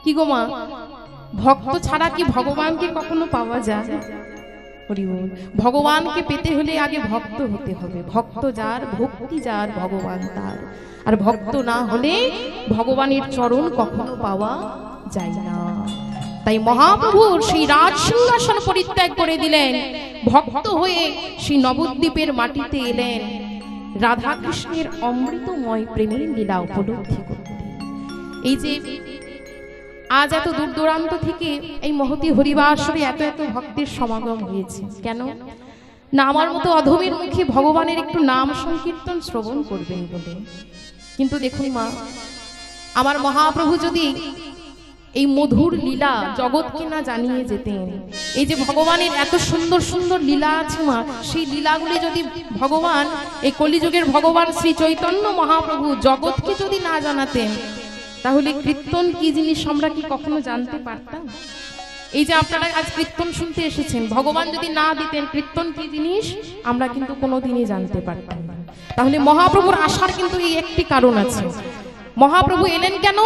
কি গো মা, ভক্ত ছাড়া কি ভগবানকে কখনো পাওয়া যায়? ভগবানকে পেতে হলে আগে ভক্ত হতে হবে। ভক্ত যার, ভক্তি যার, ভগবান তার। আর ভক্ত না হলে ভগবানের চরণ কখনো পাওয়া যায় না। তাই মহাপ্রভুর সেই রাজ সিংহাসন পরিত্যাগ করে দিলেন, ভক্ত হয়ে সেই নবদ্বীপের মাটিতে এলেন রাধা কৃষ্ণের অমৃতময় প্রেমের লীলা উপলব্ধি করতে। এই যে আজ এত দূর দূরান্ত থেকে এই মহতী হরিবাসরে এত এত ভক্তের সমাগম হয়েছে, কেন না আমার মতো অধমের মুখে ভগবানের একটু নাম সংকীর্তন শ্রবণ করবেন বলে। কিন্তু দেখুন মা, আমার মহাপ্রভু যদি এই মধুর লীলা জগৎকে না জানিয়ে যেতেন, এই যে ভগবানের এত সুন্দর সুন্দর লীলা আছে মা, সেই লীলাগুলি যদি ভগবান, এই কলিযুগের ভগবান শ্রী চৈতন্য মহাপ্রভু জগৎকে যদি না জানাতেন, তাহলে কীর্তন কি জিনিস আমরা কি কখনো জানতে পারতাম? এই যে আপনারা আজ কীর্তন শুনতে এসেছেন, ভগবান যদি না দিতেন কীর্তন কি জিনিস, আমরা কিন্তু কোনোদিনই জানতে পারতাম না। তাহলে মহাপ্রভুর আসার কিন্তু এই একটি কারণ আছে। মহাপ্রভু এলেন কেন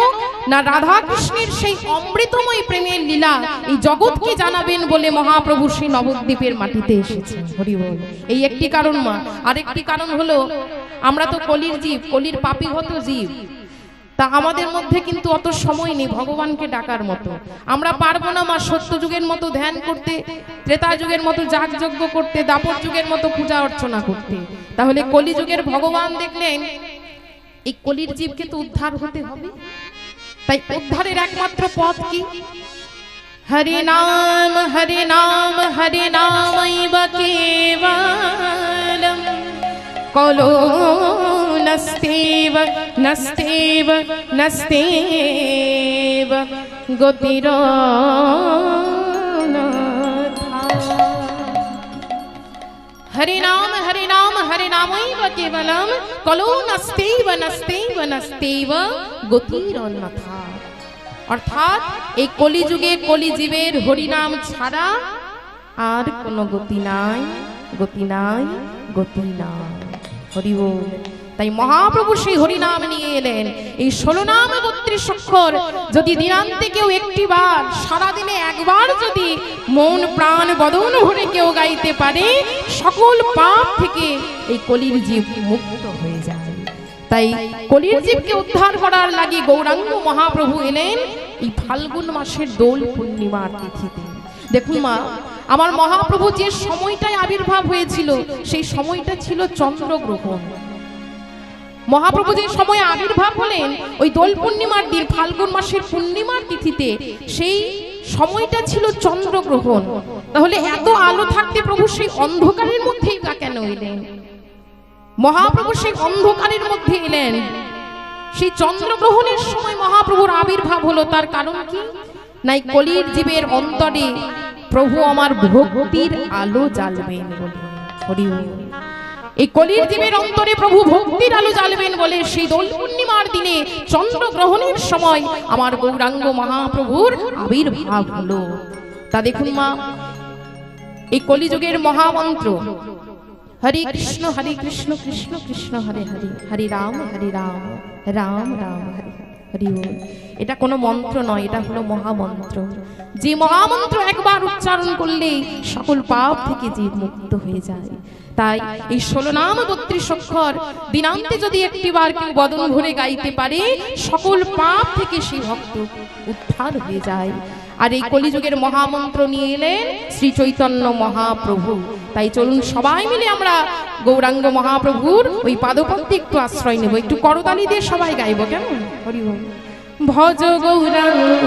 না রাধা কৃষ্ণের সেই অমৃতময় প্রেমের লীলা এই জগৎকে জানাবেন বলে মহাপ্রভু সেই নবদ্বীপের মাটিতে এসেছেন। হরি বল। এই একটি কারণ মা। আরেকটি কারণ হলো আমরা তো কলির জীব, কলির পাপীগত জীব। তা আমাদের মধ্যে কিন্তু অত সময় নেই ভগবানকে ডাকার মতো। আমরা পারবো না মা সত্যযুগের মতো ধ্যান করতে, ত্রেতা যুগের মতো যাগযজ্ঞ করতে, দাপর যুগের মতো পূজা অর্চনা করতে। তাহলে কলিযুগের ভগবান দেখলেন এই কলির জীবকে তো উদ্ধার হতে হবে। তাই উদ্ধারের একমাত্র পথ কি? হরি নাম হরি নাম হরি নামৈব কেবলম কলো নস্তেব নস্তেব নস্তেব গতির हरे नाम हरे नामैव केवलम कलो नस्तेव नस्तेव नस्तेव गतिरन्यथा। অর্থাৎ এই কলিযুগে কলিজীবের হরিনাম ছাড়া আর কোনো গতি নাই, গতি নাই, গতি নাই। হরি বল। তাই মহাপ্রভু সেই হরিনাম নিয়ে এলেন। এই 16 নাম 32 অক্ষর যদি দিনান্তে কেউ একটি বার, সারাদিনে একবার যদি মন প্রাণ বদন ভরে কেউ গাইতে পারে, সকল পাপ থেকে এই কলির জীব মুক্ত হয়ে যায়। তাই কলির জীবকে উদ্ধার করার লাগি গৌরাঙ্গ মহাপ্রভু এলেন এই ফাল্গুন মাসের দোল পূর্ণিমার তিথিতে। দেখুন মা, আমার মহাপ্রভু যে সময়টায় আবির্ভাব হয়েছিল সেই সময়টা ছিল চন্দ্রগ্রহণ। মহাপ্রভু যে সময় আবির্ভাব হলেন ওই দোল পূর্ণিমার দিন, ফাল্গুন মাসের পূর্ণিমার তিথিতে, সেই সময়টা ছিল চন্দ্রগ্রহণ। তাহলে এত আলো থাকতে প্রভু সেই অন্ধকারের মধ্যেই বা কেন এলেন? মহাপ্রভু সেই অন্ধকারের মধ্যে এলেন, সেই চন্দ্রগ্রহণের সময় মহাপ্রভুর আবির্ভাব হলো। তার কারণ কি? নাই কলির জীবের অন্তরে প্রভু আমার ভক্তির আলো জ্বালবেন বলে। হরি বল। এই কলির জীবের অন্তরে প্রভু ভক্তির আলো জ্বালবেন বলে সেই দোল পূর্ণিমার দিনে চন্দ্রগ্রহণের সময় আমার গৌরাঙ্গ মহাপ্রভুর আবির্ভাব হলো। তা দেখুন মা, এই কলিযুগের মহামন্ত্র হরে কৃষ্ণ কৃষ্ণ কৃষ্ণ হরে হরে, হরে রাম রাম রাম হরে হরি বল। এটা কোনো মন্ত্র নয়, এটা হলো মহামন্ত্র। যে মহামন্ত্র একবার উচ্চারণ করলেই সকল পাপ থেকে জীব মুক্ত হয়ে যায়। তাই এই 16 নাম 32 অক্ষর দিনান্তে যদি একটিবার কেউ বদন ভরে গাইতে পারে, সকল পাপ থেকে সেই ভক্ত উদ্ধার হয়ে যায়। আর এই কলিযুগের মহামন্ত্র নিয়ে এলেন শ্রী চৈতন্য মহাপ্রভু। তাই চলুন সবাই মিলে আমরা গৌরাঙ্গ মহাপ্রভুর ওই পাদপদ্মে একটু আশ্রয় নেব, একটু করতালি দিয়ে সবাই গাইব, কেমন? হরি বল। ভজ গৌরাঙ্গ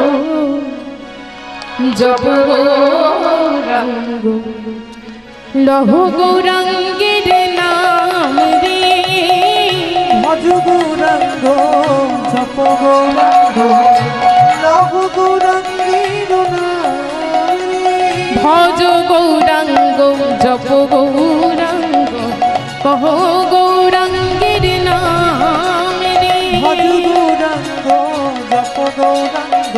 জপ গৌরাঙ্গ লহ গৌরাঙ্গের নাম রে, ভজ গৌরাঙ্গ জপ গৌরাঙ্গ লহ গৌরাঙ্গের নাম রে, ভজ গৌরাঙ্গ জপ গৌরাঙ্গ কহ গৌরাঙ্গের নাম রে, ভজ গৌরাঙ্গ জপ গৌরাঙ্গ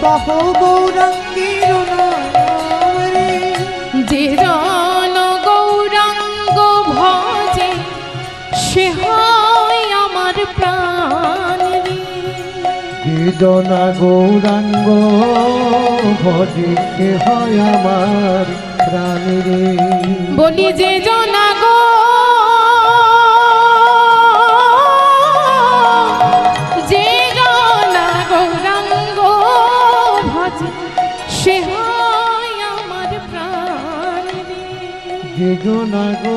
কহ গৌরাঙ্গের নাম রে, যে জন গৌরাঙ্গ ভজে সে হয় আমার প্রাণ রে, যে সৃজনা গৌরাঙ্গ ভজিতে হয় আমার প্রাণীরে বলি যে জনা গো যে জনা গৌরাঙ্গ ভজে সে হয় আমার প্রাণ রে। সৃজনা গৌরাঙ্গ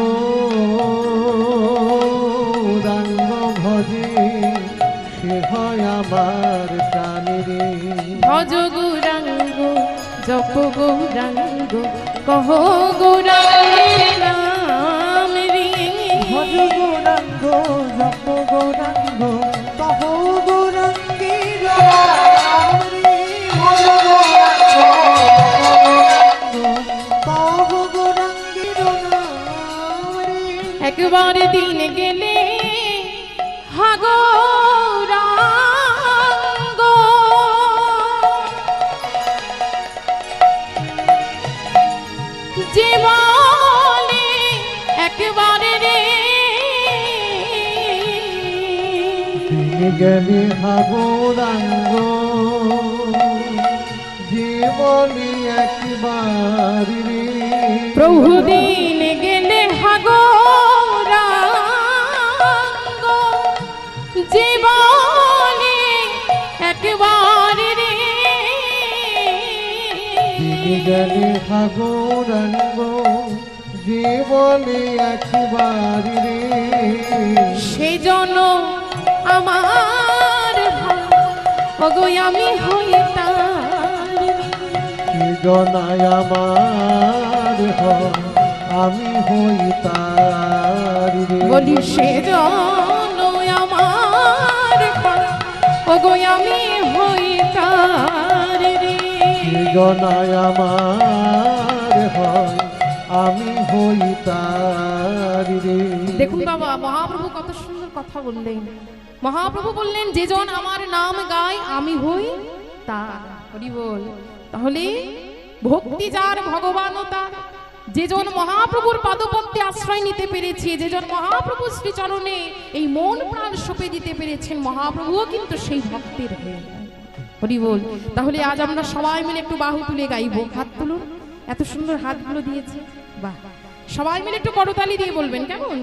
ভজে সে হয় আমার প্রাণীরে ভজ গৌরাঙ্গ জপ গৌরাঙ্গ কহ গৌরাঙ্গের নাম রে। ভজ গৌরাঙ্গ জপ গৌরাঙ্গ কহ গৌরাঙ্গের নাম রে। ভজ গৌরাঙ্গ কহ গৌরাঙ্গের নাম রে। একবার দিন গেলে হাগো রাঙ্গ যে বলে একবারে রে তিনি গেলে হাগোরাঙ্গ জীবনী একবার রে প্রভু দিন গেলে হাগো রাঙ্গ যে বলে একবারে রে তিনি গেলে হাগোরাঙ্গ জীবনী একবার রে সেজন্য আমার ওগো আমি হই তার সৃজনায় আমার হয় আমি হই তার রে বলি সেজন্য আমার ওগো আমি হই তার রে। সৃজনায় আমার হয় আমি হই তার রে দেখুন বাবা মহাপ্রভু কত সুন্দর কথা বললেন। মহাপ্রভু বললেন যে জন আমার নাম গায় আমি হই তার। হরি বল। তাহলে ভক্তি যার ভগবানও তার। যে জন মহাপ্রভুর পাদপদ্মে আশ্রয় নিতে পেরেছে, যে জন মহাপ্রভুর শ্রীচরণে এই মন প্রাণ সঁপে দিতে পেরেছেন, মহাপ্রভুও কিন্তু সেই ভক্তের হয়ে যায়। হরি বল। তাহলে আজ আমরা সবাই মিলে একটু বাহু তুলে গাইবো। হাত তুলুন, এত সুন্দর হাতগুলো দিয়েছে, বাহ। সবাই মিলে একটু করতালি দিয়ে বলবেন কেমন?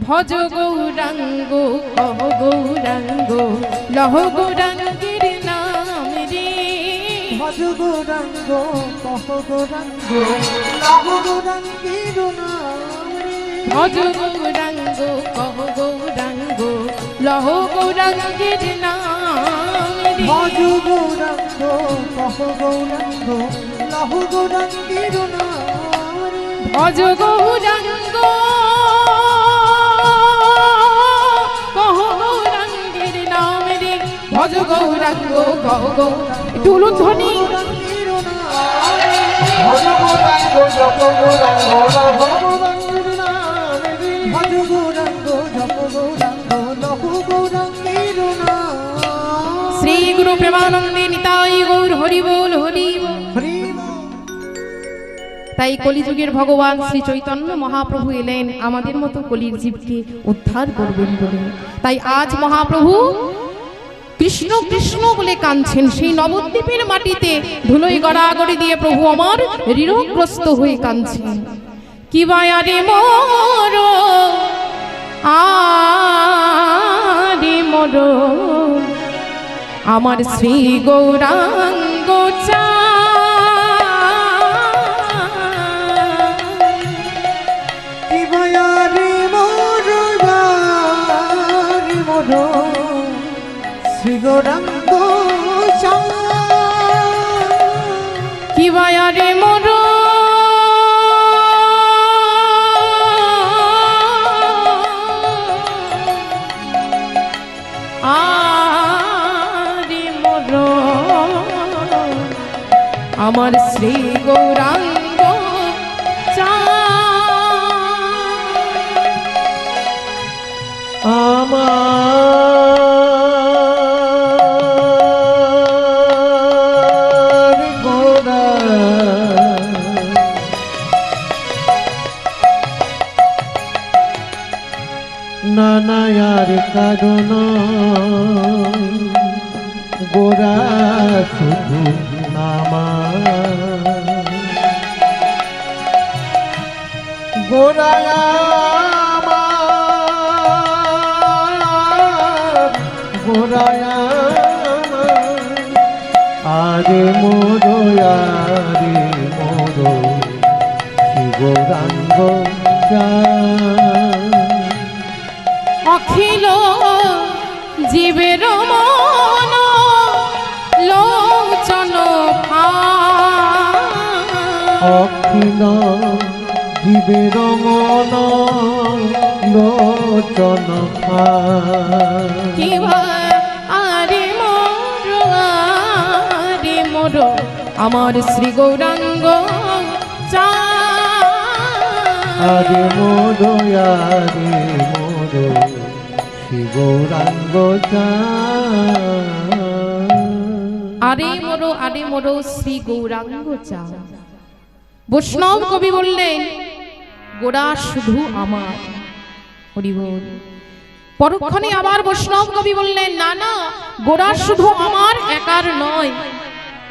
ভজ গৌরাঙ্গ কহ গৌরাঙ্গ লহ গৌরাঙ্গের নাম রে। ভজ গৌরাঙ্গ কহ গৌরাঙ্গ লহ গৌরাঙ্গের নাম রে ভজ গৌরাঙ্গ কহ গৌরাঙ্গ লহ গৌরাঙ্গের নাম রে। ভজ গৌরাঙ্গ কহ গৌরাঙ্গ লহ গৌরাঙ্গের নাম রে ভজ গৌরাঙ্গ কহ গৌরাঙ্গের নাম রে। ভজ গৌরাঙ্গ কহ গৌরাঙ্গ একটু উলুধ্বনি। গৌরাঙ্গের নাম রে ভজ গৌরাঙ্গ জপ গৌরাঙ্গ লহ গৌরাঙ্গের নাম রে ভজ গৌরাঙ্গ জপ গৌরাঙ্গ লহ গৌরাঙ্গের নাম শ্রী গুরু প্রেমানন্দে নিতাই গৌর হরি বল হরি বল। হরি বল। তাই কলিযুগের ভগবান শ্রী চৈতন্য মহাপ্রভু এলেন আমাদের মতো কলির জীবকে উদ্ধার করবেন বলে। তাই আজ মহাপ্রভু কৃষ্ণ কৃষ্ণ বলে কাঁদছেন। সেই নবদ্বীপের মাটিতে ধুলোয় গড়াগড়ি দিয়ে প্রভু আমার ঋণগ্রস্ত হয়ে কাঁদছেন। কি বায়ারে মোর আরে মোর আমার শ্রী গৌরাঙ্গ চা কি ভয়ারে মোর বারে মোর শ্রী গৌরাঙ্গ চাঁদ কি বায়ারে মোর আরে মোর আমার শ্রী গৌরাঙ্গ চা আমার গোরা নানায়ার কারণ গোরা আমার গোড়ায় আমার গোড়ায় আরে মোরো আরে মোরো শিবরাঙ্গ অখিল জীবের মন লোচন অখিল জীবের মন লোচন কিবা আরে মোর আমার শ্রী গৌরাঙ্গ চা আরে মোরো আরে মোরো শ্রী গৌরাঙ্গ আরে মোরো শ্রী গৌরাঙ্গ চা। বৈষ্ণব কবি বললেন গোড়া শুধু আমার, হরি বল। পরক্ষণে আবার বৈষ্ণব কবি বললেন না না, গোড়া শুধু আমার একার নয়,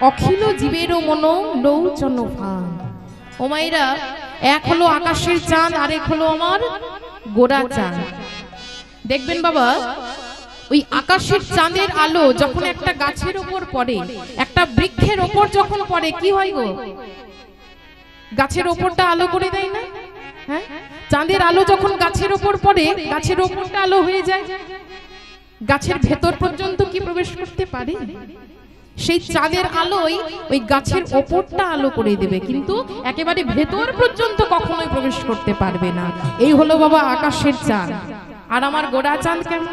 অখিল জীবেরও মন লৌচন ভান। ও মাইরা, এক হলো আকাশের চাঁদ, আরেক হলো আমার গোড়া চাঁদ। দেখবেন বাবা, ওই আকাশের চাঁদের আলো যখন একটা গাছের ওপর পড়ে, একটা বৃক্ষের ওপর যখন পড়ে, কি হয় গো? গাছের ওপরটা আলো করে দেয় না? হ্যাঁ, চাঁদের আলো যখন গাছের ওপর পড়ে, গাছের ওপরটা আলো হয়ে যায়, গাছের ভেতর পর্যন্ত কি প্রবেশ করতে পারে? সেই চাঁদের আলোই ওই গাছের ওপরটা আলো করে দেবে, কিন্তু একেবারে ভেতর পর্যন্ত কখনোই প্রবেশ করতে পারবে না। এই হলো বাবা আকাশের চাঁদ। আর আমার গোড়া চাঁদ কেমন?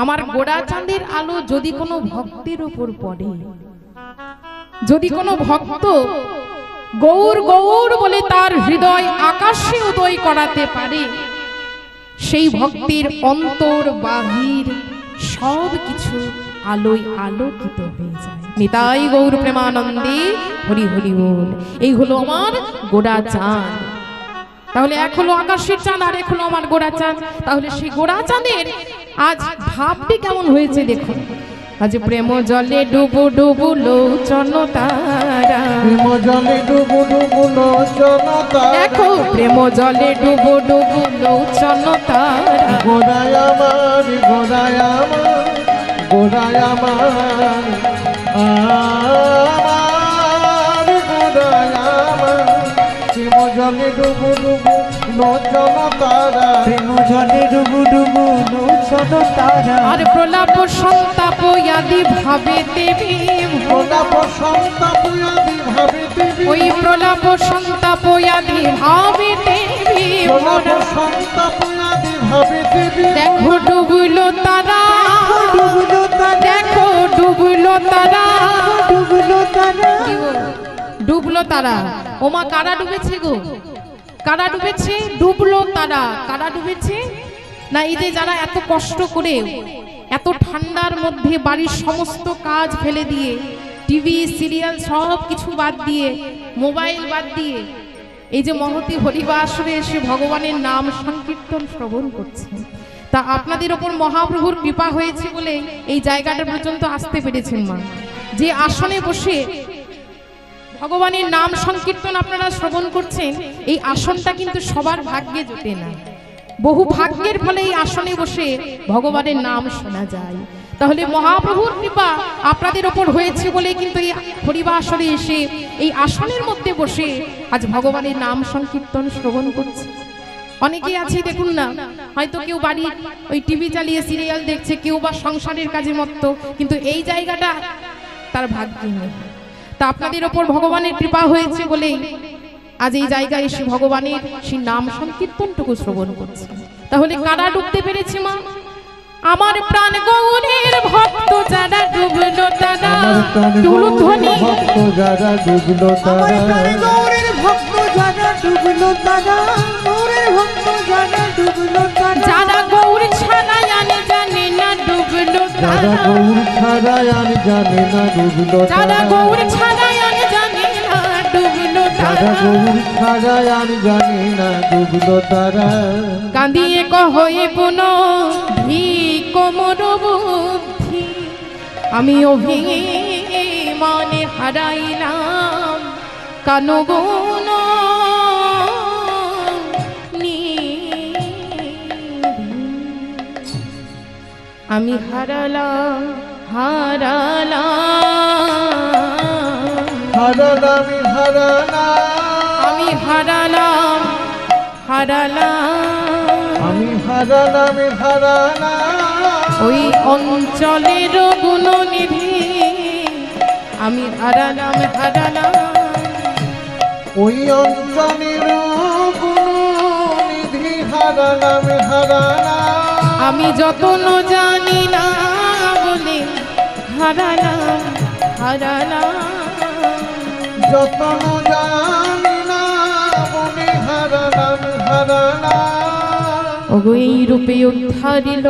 আমার গোড়া চাঁদের আলো যদি কোনো ভক্তের উপর পড়ে, যদি কোনো ভক্ত গৌর গৌর বলে তার হৃদয় আকাশে উদয় করাতে পারে, সেই ভক্তির অন্তর বাহির সব কিছু আলোয় আলোকিত হয়ে যায়। নিতাই গৌর প্রেমানন্দে হরি হরি বল। এই হলো আমার গোড়া চাঁদ। তাহলে এক হলো আকাশের চাঁদ, আর এক হলো আমার গোড়া চাঁদ। তাহলে সেই গোড়া চাঁদের আজ ভাবটি কেমন হয়েছে দেখুন। আজ প্রেম জলে ডুবু ডুবু লোচন তারা, প্রেম জলে ডুবু ডুবু লোচন তারা, দেখো প্রেম জলে ডুবু ডুবু লোচন তারা। গোড়ায় আমার গোড়ায় আমার গোড়ায় আমার আমার গোড়ায় আমার প্রেম জলে ডুবু ডুবু লোচন তারা, প্রেম জলে ডুবু ডুবু লোচন তারা। আর প্রলাপ সন্তাপ আদি ভাবে দেবী, প্রলাপ সন্তাপ আদি ভাবে দেবী, ওই প্রলাপ সন্তাপ আদি ভাবে দেবী, প্রলাপ সন্তাপ আদি ভাবে দেবী। দেখো ডুবলো তারা, ডুবলো তারা, দেখো ডুবলো তারা, ডুবলো তারা, ডুবলো তারা। ওমা কারা ডুবেছে গো? কারা ডুবেছে? ডুবলো তারা। কারা ডুবেছে না? এই যে যারা এত কষ্ট করে, এত ঠান্ডার মধ্যে বাড়ির সমস্ত কাজ ফেলে দিয়ে, টিভি সিরিয়াল সব কিছু বাদ দিয়ে, মোবাইল বাদ দিয়ে, এই যে মহতী হরিবাসরে এসে ভগবানের নাম সংকীর্তন শ্রবণ করছে, তা আপনাদের ওপর মহাপ্রভুর কৃপা হয়েছে বলে এই জায়গাটা পর্যন্ত আসতে পেরেছেন মা। যে আসনে বসে ভগবানের নাম সংকীর্তন আপনারা শ্রবণ করছেন, এই আসনটা কিন্তু সবার ভাগ্যে জোটে না। বহু ভাগ্যের ফলে এই আসনে বসে ভগবানের নাম শোনা যায়। তাহলে মহাপ্রভুর কৃপা আপনাদের ওপর হয়েছে বলে কিন্তু এই হরিবাসরে এসে এই আসনের মধ্যে বসে আজ ভগবানের নাম সংকীর্তন শ্রবণ করছে। অনেকেই আছে দেখুন না, হয়তো কেউ বাড়ির ওই টিভি চালিয়ে সিরিয়াল দেখছে, কেউ বা সংসারের কাজে মত্ত, কিন্তু এই জায়গাটা তার ভাগ্যে নেই। তা আপনাদের ওপর ভগবানের কৃপা হয়েছে বলেই আজ এই জায়গায় এসে ভগবানের সেই নাম সংকীর্তনটুকু শ্রবণ করছে। তাহলে কারা ডুবতে পেরেছে মা? আমার প্রাণ গৌরের ভক্ত যারা ডুবলো তারা, টুলুধ্বনি ভক্ত যারা ডুবলো তারা, গৌরের ভক্ত যারা ডুবলো তারা, গৌরের ভক্ত যারা ডুবলো তারা, যারা গৌর ছাড়া জানে জানে না ডুবলো যারা তারা, গৌর ছাড়া আর জানে না ডুবলো যারা তারা, গৌর ছাড়া জানে জানে না ডুবলো যারা তারা, গৌর ছাড়া আর জানে না ডুবলো তারা। কাঁদিয়ে কহয়ে পুন ভি কোমর বুদ্ধি, আমি অভি হারাইলাম কানগুণ আমি হারালাম হারালাম হারালাম আমি হারালাম হারালাম আমি হারালাম ওই অঞ্চলের গুণনিধি আমি হারালাম হারালাম ওই অঞ্চলের গুণনিধি হারালাম আমি যতন জানি না বলে হারালাম হারালাম যতন জানি না বলে হারালাম ওগো এই রূপে উদ্ধারিল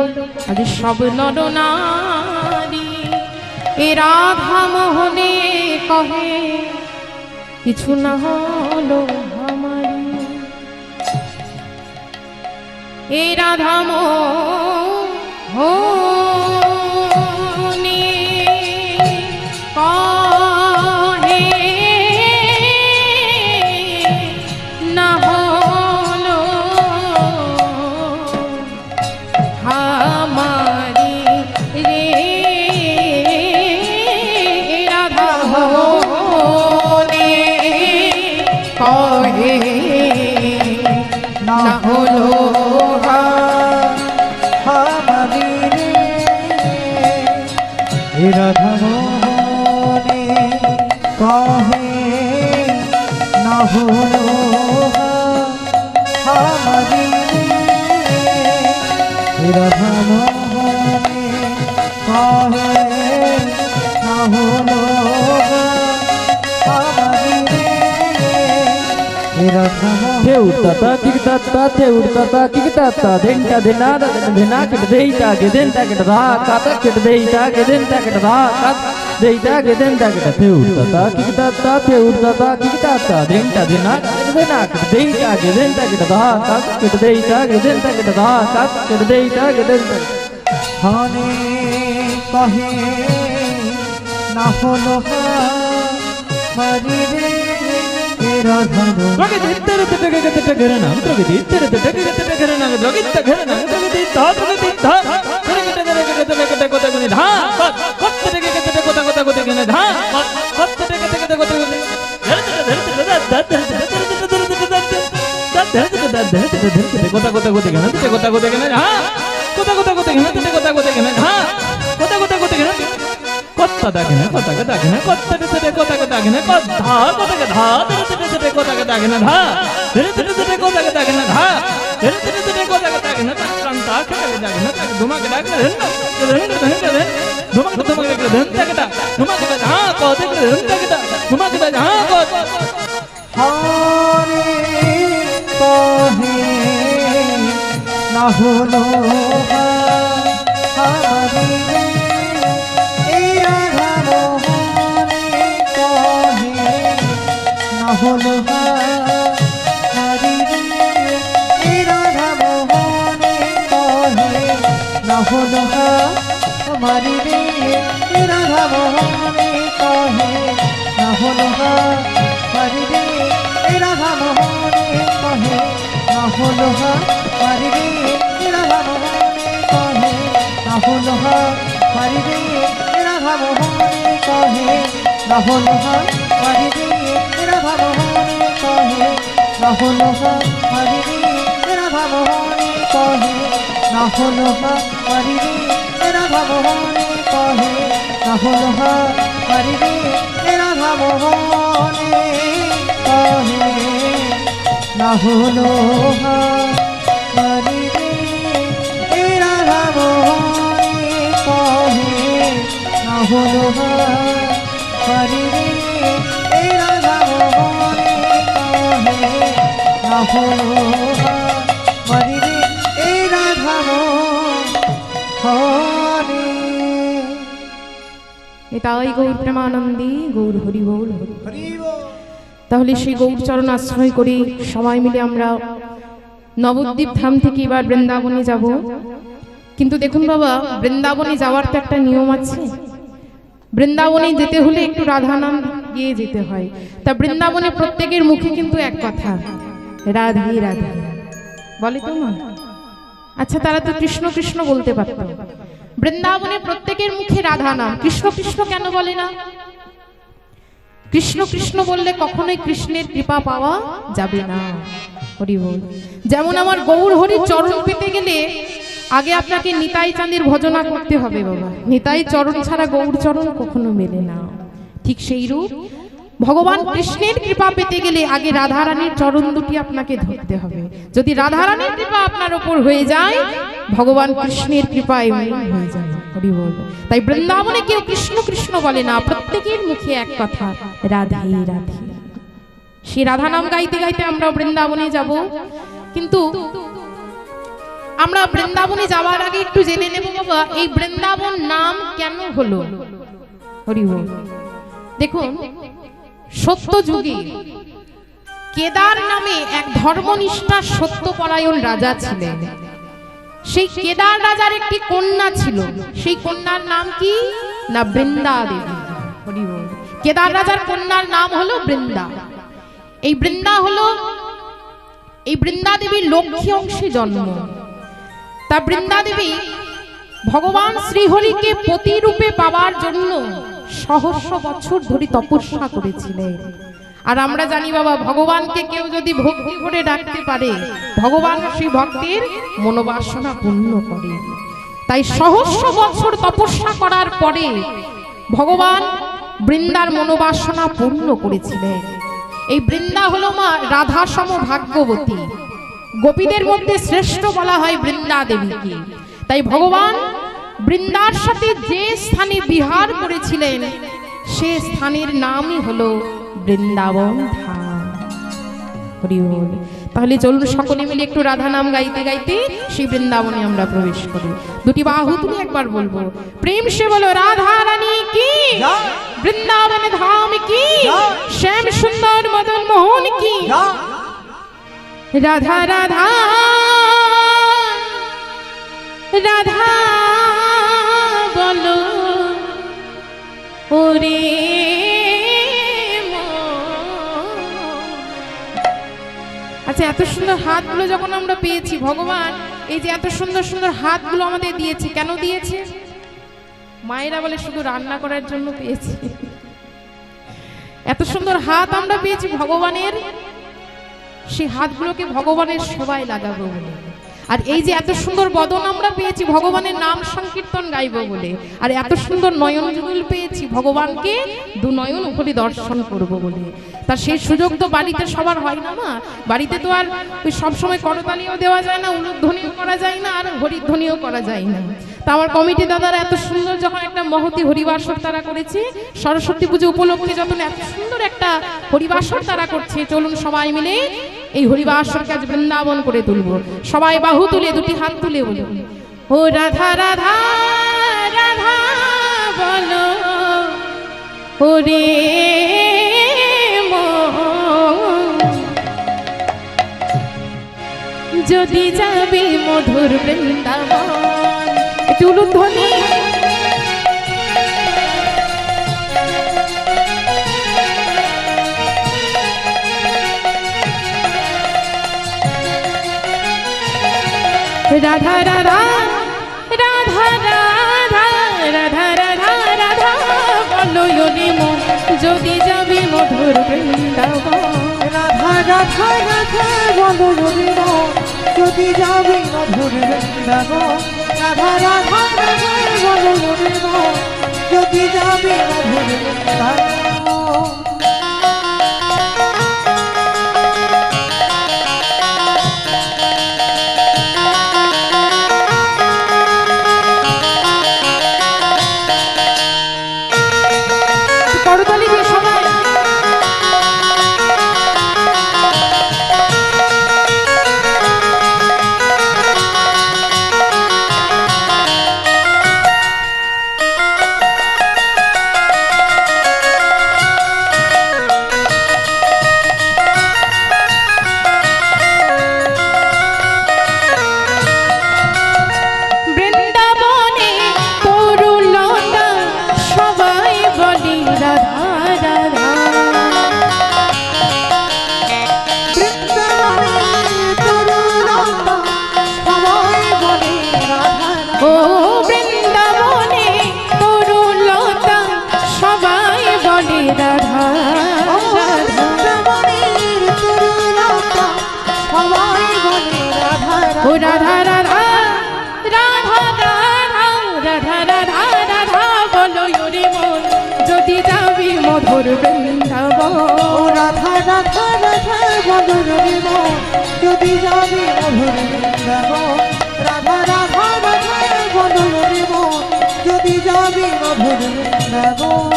আজ সব নর নারী এ রাধা মোহনে কহে কিছু না হলো আমারি এ রাধা মোহনে কহে না হলো আমারি রে রাধা মোহনে কহে না হলো আমারি রে রাধা মোহনে কহে না হলো আমারি রে রাধা মোহনে কহে না হলো আমারি রে Radha te urta ta kikta te urta ta kikta denta dena dena kit deita ke denta kit da kata kit deita ke denta kit da kat deita ke denta kit te urta ta te urta ta kikta denta dena kit deita ke denta kit da kat kit deita ke denta kit da kat kit deita ke denta হনে কহে না হলো মারি রে Radha Rogi dittere te gerana rogi dittere te gerana rogi te gerana rogi ditta rogi ditta kota kota gune dha kota kota kota kota gune dha kota kota kota gune kota kota kota gune kota kota gune dha kota kota kota gune kota kota gune dha kota kota kota gune kota dagene kota dagene kota kota kota gune kota kota dha kota kota gune dha kota kota gune dha kota kota gune kanta kata dagene duma kata dagene duma kata dagene duma kata dha kota kata duma kata dha kota হরে কহে না হলো আমারি এই রাধা মোহনে কহে না হলো আমারি এই রাধা মোহনে কহে না হলো আমারি রে রাধা মোহনে কহে না হলো আমারি রে রাধা মোহনে কহে না হলো আমারি রে রাধা মোহনে কহে না হলো আমারি রে রাধা মোহনে কহে না হলো আমারি রে রাধা মোহনে কহে না হলো আমারি রে রাধা মোহনে কহে না হলো আমারি রে রাধা মোহনে কহে না হলো আমারি রে রাধা মোহনে কহে না হলো আমারি রে রাধা মোহনে কহে না হলো আমারি রে রাধা মোহনে কহে না হলো আমারি রে রাধা মোহনে এটাই গৌর প্রেমানন্দী গৌর হরি বল তাহলে সেই গৌর চরণ আশ্রয় করে সবাই মিলে আমরা নবদ্বীপ ধাম থেকে এবার বৃন্দাবনে যাব। কিন্তু দেখুন বাবা, বৃন্দাবনে যাওয়ার তো একটা নিয়ম আছে। বৃন্দাবনে যেতে হলে একটু রাধা নাম এগিয়ে যেতে হয়। তা বৃন্দাবনে প্রত্যেকের মুখে কিন্তু এক কথা, রাধে রাধে বলে তো মা। আচ্ছা, তারা তো কৃষ্ণ কৃষ্ণ বলতে পারত। বৃন্দাবনে প্রত্যেকের মুখে রাধা নাম, কৃষ্ণ কৃষ্ণ কেন বলে না? কৃষ্ণ কৃষ্ণ বললে কখনোই কৃষ্ণের কৃপা পাওয়া যাবে না। হরি বল। যেমন আমার গৌর হরির চরণ পেতে গেলে আগে আপনাকে নিতাই চাঁদের ভজনা করতে হবে বাবা। নিতাই চরণ ছাড়া গৌর চরণ কখনো মেলে না। ঠিক সেই রূপ ভগবান কৃষ্ণের কৃপা পেতে গেলে আগে রাধারানীর চরণ দুটি আপনাকে ধরতে হবে। যদি রাধারানীর কৃপা আপনার উপর হয়ে যায়, ভগবান কৃষ্ণের কৃপায় হয়ে যায়। হরি বল। তাই বৃন্দাবনে কেউ কৃষ্ণ কৃষ্ণ বলে না, প্রত্যেকের মুখে এক কথা, রাধে রাধে। সেই রাধা নাম গাইতে গাইতে আমরা বৃন্দাবনে যাব। কিন্তু আমরা বৃন্দাবনে যাওয়ার আগে একটু জেনে নেব বাবা, এই বৃন্দাবন নাম কেন হলো। হরি বল। দেখুন, সত্য যুগে কেদার নামে এক ধর্মনিষ্ঠা সত্যপরায়ণ রাজা ছিলেন। সেই কেদার রাজার একটি কন্যা ছিল। সেই কন্যার নাম কি না বৃন্দা দেবী। হরি বল। কেদার রাজার কন্যার নাম হলো বৃন্দা। এই বৃন্দা দেবীর লক্ষ্মী অংশে জন্ম। তা বৃন্দা দেবী ভগবান শ্রীহরিকে পতিরূপে পাওয়ার জন্য সহস্র বছর ধরে তপস্যা করেছিলেন। আর আমরা জানি বাবা, ভগবানকে কেউ যদি ভক্তি করে ডাকতে পারে, ভগবান সেই ভক্তের মনোবাসনা পূর্ণ করে। তাই সহস্র বছর তপস্যা করার পরে ভগবান বৃন্দার মনোবাসনা পূর্ণ করেছিলেন। এই বৃন্দা হলো মা রাধা সম ভাগ্যবতী। গোপীদের মধ্যে শ্রেষ্ঠ বলা হয় বৃন্দা দেবীকে। তাই ভগবান বৃন্দার সাথে যে স্থানে বিহার করেছিলেন, সে স্থানের নামই হলো বৃন্দাবন ধাম। হরি বল। তাহলে চলুন সকলে মিলে একটু রাধা নাম গাইতে গাইতে সেই বৃন্দাবনে আমরা প্রবেশ করি। দুটি বাহু তুলে একবার বলবো, প্রেম সে বলো রাধা রানী কি, বৃন্দাবন ধাম কি, শ্যাম সুন্দর মদন মোহন কি। রাধা রাধা রাধা বলো ওরে আচ্ছা, এত সুন্দর হাতগুলো যখন আমরা পেয়েছি, ভগবান এই যে এত সুন্দর সুন্দর হাতগুলো আমাদের দিয়েছে, কেন দিয়েছে? মায়েরা বলে শুধু রান্না করার জন্য পেয়েছি। এত সুন্দর হাত আমরা পেয়েছি ভগবানের, সেই হাতগুলোকে ভগবানের সেবায় লাগাবো বলে। আর এই যে এত সুন্দর বদন আমরা পেয়েছি ভগবানের নাম সংকীর্তন গাইবো বলে। আর এত সুন্দর নয়ন যুগল পেয়েছি ভগবানকে দু নয়ন উপরে দর্শন করব বলে। তার সেই সুযোগ তো বাড়িতে সবার হয় না মা। বাড়িতে তো আর ওই সবসময় করতালিও দেওয়া যায় না, উলুধ্বনিও করা যায় না, আর হরিধ্বনিও করা যায় না। তা আমার কমিটি দাদারা এত সুন্দর যখন একটা মহতি হরিবাসর তারা করেছে, সরস্বতী পুজো উপলক্ষে যখন এত সুন্দর একটা হরিবাসর তারা করছে, চলুন সবাই মিলে এই হরিবাসরকে আজ বৃন্দাবন করে তুলব। সবাই বাহু তুলে দুটি হাত তুলে বলুন, ও রাধা রাধা রাধা বলো ওরে যদি যাবি মধুর বৃন্দাবন। একটু উলুধ্বনি। রাধা রাধা রাধা রাধা রাধা রাধা রাধা বলো ওরে মন যদি যাবি মধুর বৃন্দাবন। রাধা রাধা রাধা বলো ওরে মন যদি যাবি মধুর বৃন্দাবন। রাধা রাধা রাধা বলো ওরে মন যদি যাবি মধুর বৃন্দাবন। করতালি দিয়ে সবাই। বলে রাধা বৃন্দাবনের তরুলতা সবাই বলে রাধা ও রাধা রাধা রাধা রাধা রাধা রাধা রাধা বলো ওরে মন যদি যাবি মধুর বৃন্দাবন ও রাধা রাধা রাধা মধুর বিমল যদি যাবি মধুর বৃন্দাবন রাধা রাধা রাধা মধুর বিমল যদি যাবি মধুর বৃন্দাবন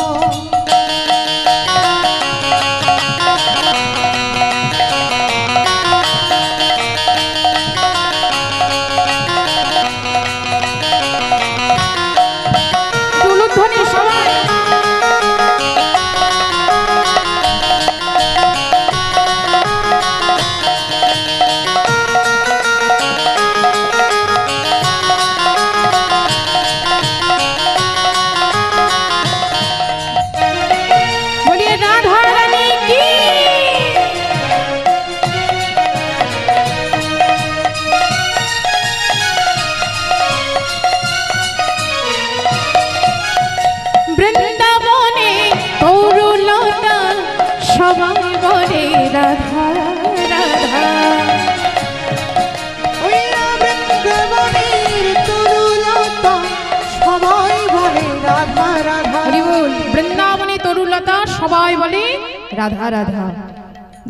দুলুধ্বনি সবাই বলিয়ে রাধা রানী কি বৃন্দাবনে তরুলতা সবাই বলে রাধা রাধা ওই বৃন্দাবনের তরুলতা সবাই বলে রাধা রাধা হরি বল বৃন্দাবনে তরুলতা সবাই বলে রাধা রাধা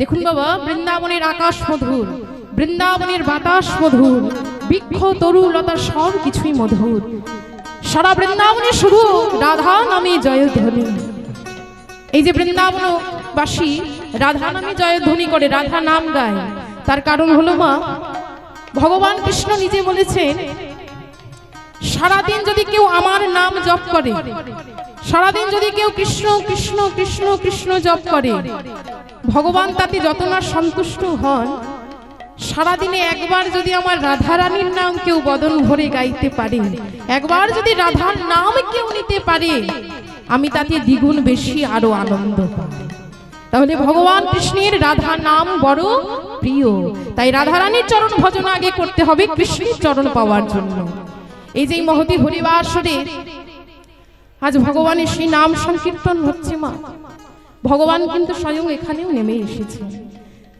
দেখুন বাবা বৃন্দাবনের আকাশ মধুর বৃন্দাবনের বাতাস মধুর বৃক্ষ তরুলতা সব কিছুই মধুর সারা বৃন্দাবনে শুধু রাধা নামে জয়ধ্বনি এই যে বৃন্দাবনবাসী রাধা নামে জয়ধ্বনি করে রাধা নাম গায় তার কারণ হলো মা ভগবান কৃষ্ণ নিজে বলেছেন সারাদিন যদি কেউ আমার নাম জপ করে সারাদিন যদি কেউ কৃষ্ণ কৃষ্ণ কৃষ্ণ কৃষ্ণ জপ করে ভগবান তাতে যত না সন্তুষ্ট হন সারাদিনে একবার যদি আমার রাধা রানীর নাম কেউ বদন ভরে গাইতে পারে একবার যদি রাধার নাম কেউ নিতে পারে আমি তাতে দ্বিগুণ বেশি আরো আনন্দ পাই তাহলে ভগবান কৃষ্ণের রাধা নাম বড় প্রিয় তাই রাধা রানীর চরণ ভজন আগে করতে হবে কৃষ্ণের চরণ পাওয়ার জন্য এই যে মহতি হরিবাসরে আজ ভগবানের সেই নাম সংকীর্তন হচ্ছে মা ভগবান কিন্তু স্বয়ং এখানেও নেমে এসেছে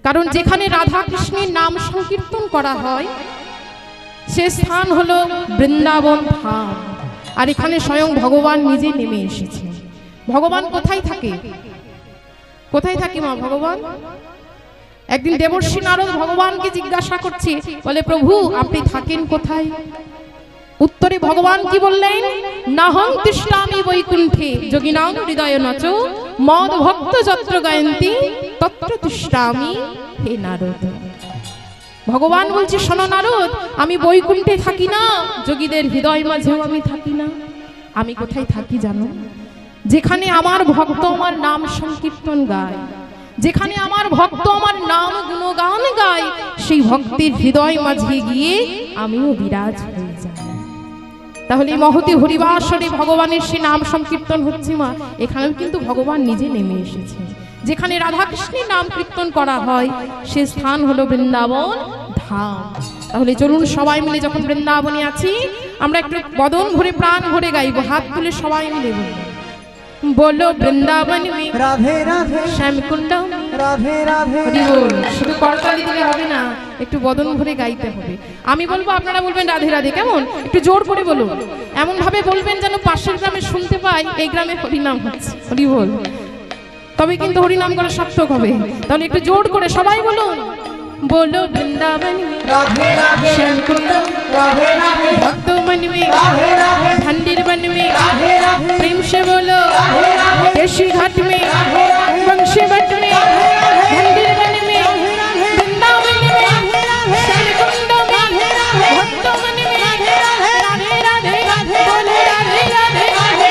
কারণ যেখানে রাধা কৃষ্ণের নাম সংকীর্তন করা হয় সে স্থান হলো বৃন্দাবন ধাম আর এখানে স্বয়ং ভগবান নিজে নেমে এসেছে ভগবান কোথায় থাকে কোথায় থাকে মা ভগবান একদিন দেবর্ষী নারদ ভগবানকে জিজ্ঞাসা করছে বলে প্রভু আপনি থাকেন কোথায় উত্তরে ভগবান কি বললেন নাহং তিষ্ঠামি বৈকুণ্ঠে যোগিনাং হৃদয় নচ মদ ভক্ত যত্র গায়ন্তি তত্র তিষ্ঠামি হে নারদ ভগবান বলছে শোনো নারদ আমি বৈকুণ্ঠে থাকি না যোগীদের হৃদয় মাঝেও আমি থাকি না আমি কোথায় থাকি জানো যেখানে আমার ভক্ত আমার নাম সংকীর্তন গায় যেখানে আমার ভক্ত আমার নাম গুণগান গায় সেই ভক্তের হৃদয় মাঝে গিয়ে আমিও বিরাজ হয়ে যাই তাহলে মহতি হরিবাসরে ভগবানের সে নাম সংকীর্তন হচ্ছে মা এখানেও কিন্তু ভগবান নিজে নেমে এসেছে যেখানে রাধা কৃষ্ণের নাম কীর্তন করা হয় সে স্থান হলো বৃন্দাবন ধাম তাহলে চলুন সবাই মিলে যখন বৃন্দাবনে আছি আমরা একটু বদন ভরে প্রাণ ভরে গাইবো হাত তুলে সবাই মিলে বলবো बोलो वृंदावन में রাধে রাধে শ্যাম কুণ্ড রাধে রাধে হরি বল শুধু করতালি দিলে হবে না একটু বদন ভরে গাইতে হবে আমি বলবো আপনারা বলবেন রাধে রাধে কেমন একটু জোর করে বলুন এমন ভাবে বলবেন যেন পাশের গ্রামে শুনতে পাই এই গ্রামে হরিনাম হচ্ছে হরি বল তবে কিন্তু হরিনাম করা সার্থক হবে তাহলে একটু জোর করে সবাই বলুন बोलो वृंदावन में রাধে রাধে श्याम कुंड রাধে রাধে भक्तों मन में রাধে রাধে मंदिर बन में রাধে राधे प्रेम से बोलो केशी घाट में बंशी भट्ट में मंदिर बन में वृंदावन में श्याम कुंड में भक्तों मन में राधे राधे बोलो राधे राधे बोलो राधे राधे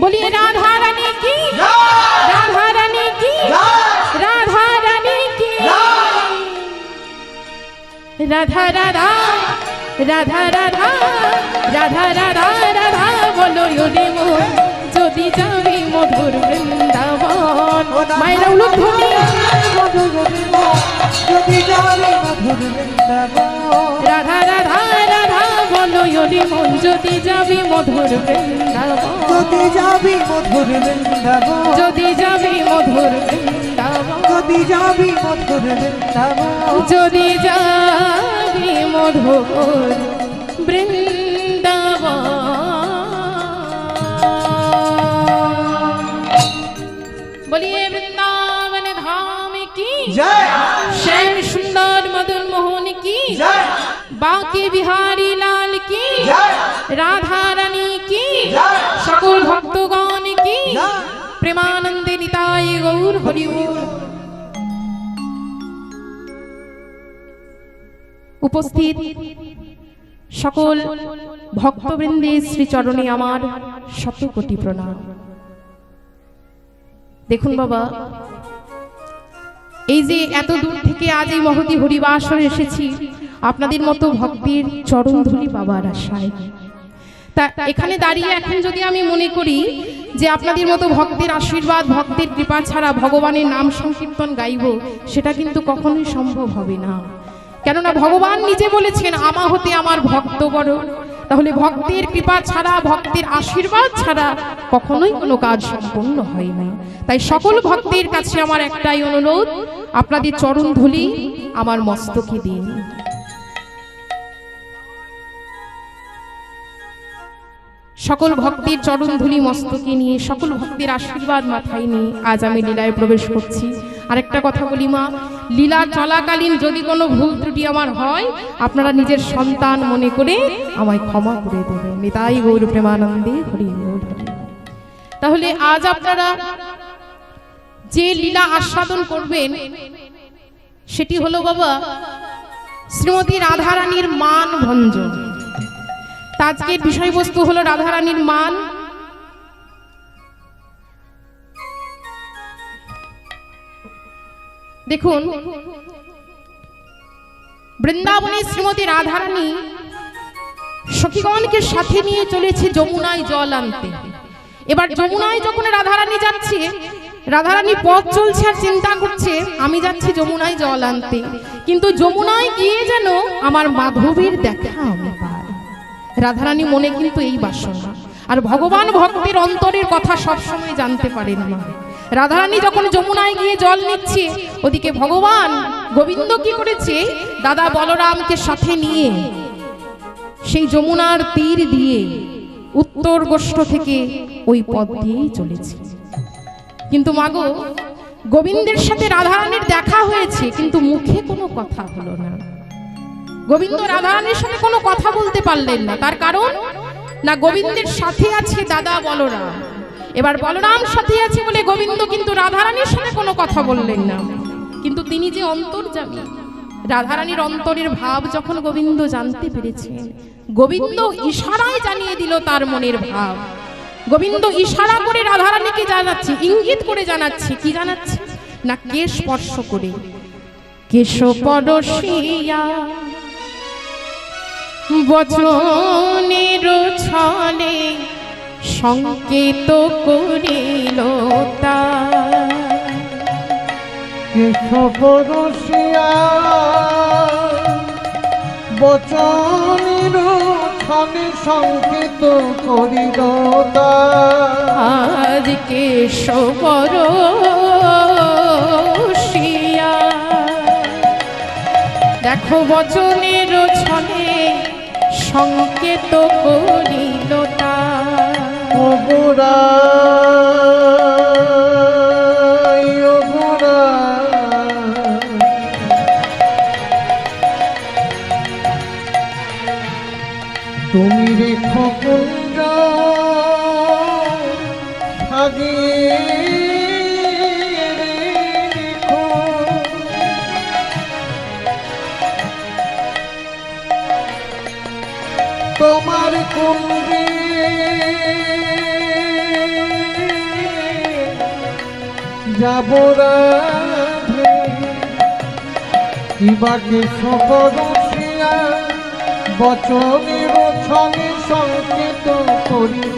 बोलिए राधा रानी की राधा रानी की राधा रानी की राधा राधा राधा राधा राधा राधा राधा बोलो योरे मो যদি যাবি মধুর বৃন্দাবন মায়েরা উলুধ্বনি যদি যাবে মধুর বৃন্দাবন রাধা রাধা রাধা বলো নয়নে মন যদি যাবি মধুর বৃন্দাবন, যদি যাবি মধুর বৃন্দাবন, যদি যাবি মধুর বৃন্দাবন, যদি যাবি মধুর বৃন্দাবন, যদি যাবি মধুর বৃন্দাবন। বলিয়ে বৃন্দাবন ধাম কি জয় শ্যাম সুন্দর মদন মোহন কি জয় বাঁকে বিহারী লাল কি জয় রাধা রানী কি জয় সকল ভক্তগণ কি জয় প্রেমানন্দে নিতাই গৌর হরি বল। উপস্থিত সকল ভক্তবৃন্দের শ্রীচরণে আমার শত কোটি প্রণাম। দেখুন বাবা, এই যে এত দূর থেকে আজ এই মহতী হরিবাসরে এসেছি আপনাদের মতো ভক্তের চরণ ধুলি পাবার আশায়। তা এখানে দাঁড়িয়ে এখন যদি আমি মনে করি যে আপনাদের মতো ভক্তের আশীর্বাদ ভক্তের কৃপা ছাড়া ভগবানের নাম সংকীর্তন গাইব, সেটা কিন্তু কখনোই সম্ভব হবে না। কেননা ভগবান নিজে বলেছেন আমা হতে আমার ভক্ত বড়। তাহলে ভক্তের কৃপা ছাড়া ভক্তের আশীর্বাদ ছাড়া কখনোই কোনো কাজ সম্পূর্ণ হয় না। তাই সকল ভক্তের কাছে আমার একটাই অনুরোধ, আপনাদের চরণ ধুলি আমার মস্তকে দিন। সকল ভক্তের চরণ ধুলি মস্তকে নিয়ে, সকল ভক্তের আশীর্বাদ মাথায় নিয়ে আজ আমি লীলায় প্রবেশ করছি। আরেকটা কথা বলি মা, লীলা চলাকালীন যদি কোনো ভুল ত্রুটি আমার হয়, আপনারা নিজের সন্তান মনে করে আমায় ক্ষমা করে দেবেন। নিতাই গৌর প্রেমানন্দে হরি বল। তাহলে আজ আপনারা যে লীলা আস্বাদন করবেন সেটি হলো বাবা শ্রীমতী রাধারানীর মান ভঞ্জন। আজকের বিষয়বস্তু হলো রাধারানীর মান। দেখুন, বৃন্দাবনে শ্রীমতী রাধারানী সখীগণকে সাথে নিয়ে চলেছে যমুনায় জল আনতে। এবার যমুনায় যখন রাধারানী যাচ্ছে, রাধারানী পথ চলছে আর চিন্তা করছে আমি যাচ্ছি যমুনায় জল আনতে, কিন্তু যমুনায় গিয়ে যেন আমার মাধবীর দেখা আমি পাই। রাধারানী মনে কিন্তু এই বাসনা। আর ভগবান ভক্তের অন্তরের কথা সবসময় জানতে পারেন না। রাধারানী যখন যমুনায় গিয়ে জল নিচ্ছে, ওদিকে ভগবান গোবিন্দ কি করেছে, দাদা বলরামকে সাথে নিয়ে সেই যমুনার তীর দিয়ে উত্তর গোষ্ঠ থেকে ওই পথ দিয়েই চলেছে। কিন্তু মাগো, গোবিন্দের সাথে রাধারানীর দেখা হয়েছে কিন্তু মুখে কোনো কথা হলো না। গোবিন্দ রাধারানীর সাথে কোনো কথা বলতে পারলেন না। তার কারণ না, গোবিন্দের সাথে আছে দাদা বলরাম। এবার বলরাম সাথে আছে বলে গোবিন্দ কিন্তু রাধারানীর সাথে কোনো কথা বললেন না। কিন্তু তিনি যে অন্তর্যামী, রাধারানীর অন্তরের ভাব যখন গোবিন্দ জানতে পেরেছেন, গোবিন্দ ইশারায় জানিয়ে দিল তার মনের ভাব। গোবিন্দ ইশারা করে রাধারানীকে জানাচ্ছে, ইঙ্গিত করে জানাচ্ছে। কি জানাচ্ছে না, কেশ স্পর্শ করে, কেশ পরশিয়া বচনের ছলে সংকেত করিল তার। কেশবরসিয়া বচনের ছলে সংকেত করিল তার। আজ কেশ পরশিয়া দেখো বচনের ছলে সংকেত করিল তার। ওগোরা ওগোরা তুমি রেখো কুঞ্জ সাজিয়ে রেখো, তোমার কুঞ্জে যাব রাধে, কিবাকে সকরসিয়া বচনের ছলে সংকেত করিল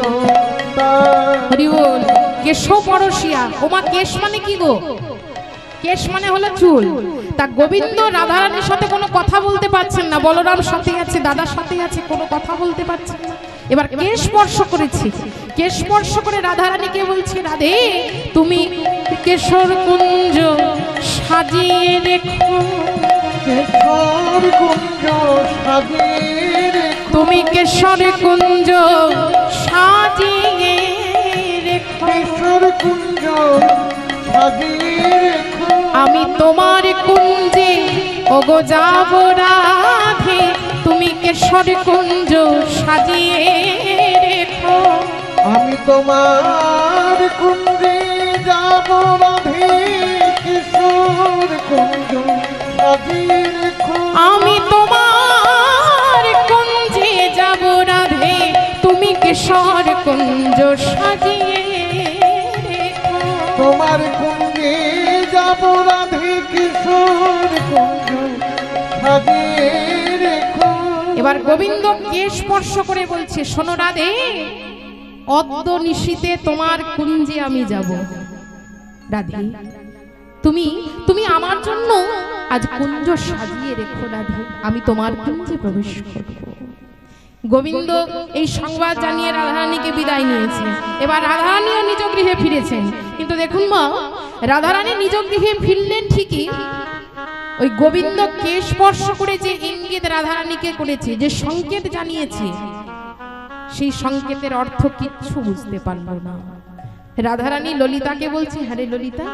তার। হরি বল। কেশ পরশিয়া, ওমা কেশ মানে কি গো? কেশ মানে হলো চুল। তা গোবিন্দ রাধারানীর সাথে কোনো কথা বলতে পারছেন না, বলরাম সাথে আছে, দাদার সাথে আছে, কোনো কথা বলতে পারছেন না। এবার কেশ স্পর্শ করেছি, কেশ স্পর্শ করে রাধারানীকে বলছি, রাধে তুমি কেশর কুঞ্জ সাজিয়ে রেখো, কেশর কুঞ্জ সাজিয়ে রেখো, তুমি কেশর কুঞ্জ সাজিয়ে রেখো, কেশর কুঞ্জ সাজিয়ে রেখো, আমি তোমার কুঞ্জে ওগো যাব রাধে, তুমি কেশর কুঞ্জ সাজিয়ে রেখো, আমি তোমার কুঞ্জে যাব রাধে, কিশোর কুঞ্জ সাজিয়ে রেখো, আমি তোমার কুঞ্জে যাব রাধে, তুমি কেশর কুঞ্জ সাজিয়ে রেখো। তোমার কুঞ্জে যাব রাধে, কিশোর কুঞ্জ সাজিয়ে রেখো। এবার গোবিন্দ কেশ স্পর্শ করে বলছে, শোনো রাধে, অদ্য নিশীতে তোমার কুঞ্জে আমি যাব। রাধে তুমি আমার জন্য আজ কুঞ্জ সাজিয়ে রেখো রাধে, আমি তোমার কুঞ্জে প্রবেশ করব। গোবিন্দ এই সংবাদ জানিয়ে রাধারানীকে বিদায় নিয়েছেন। এবার রাধারানীও নিজ গৃহে ফিরেছেন। কিন্তু দেখুন মা, রাধারানী নিজ গৃহে ফিরলেন ঠিকই, ওই গোবিন্দ কেশ স্পর্শ করে যে ইঙ্গিত রাধারানীকে করেছে, যে সংকেত জানিয়েছে, সেই সংকেতের অর্থ কিচ্ছু বুঝতে পারল না। রাধারানী ললিতাকে বলছে, হ্যাঁ রে ললিতা,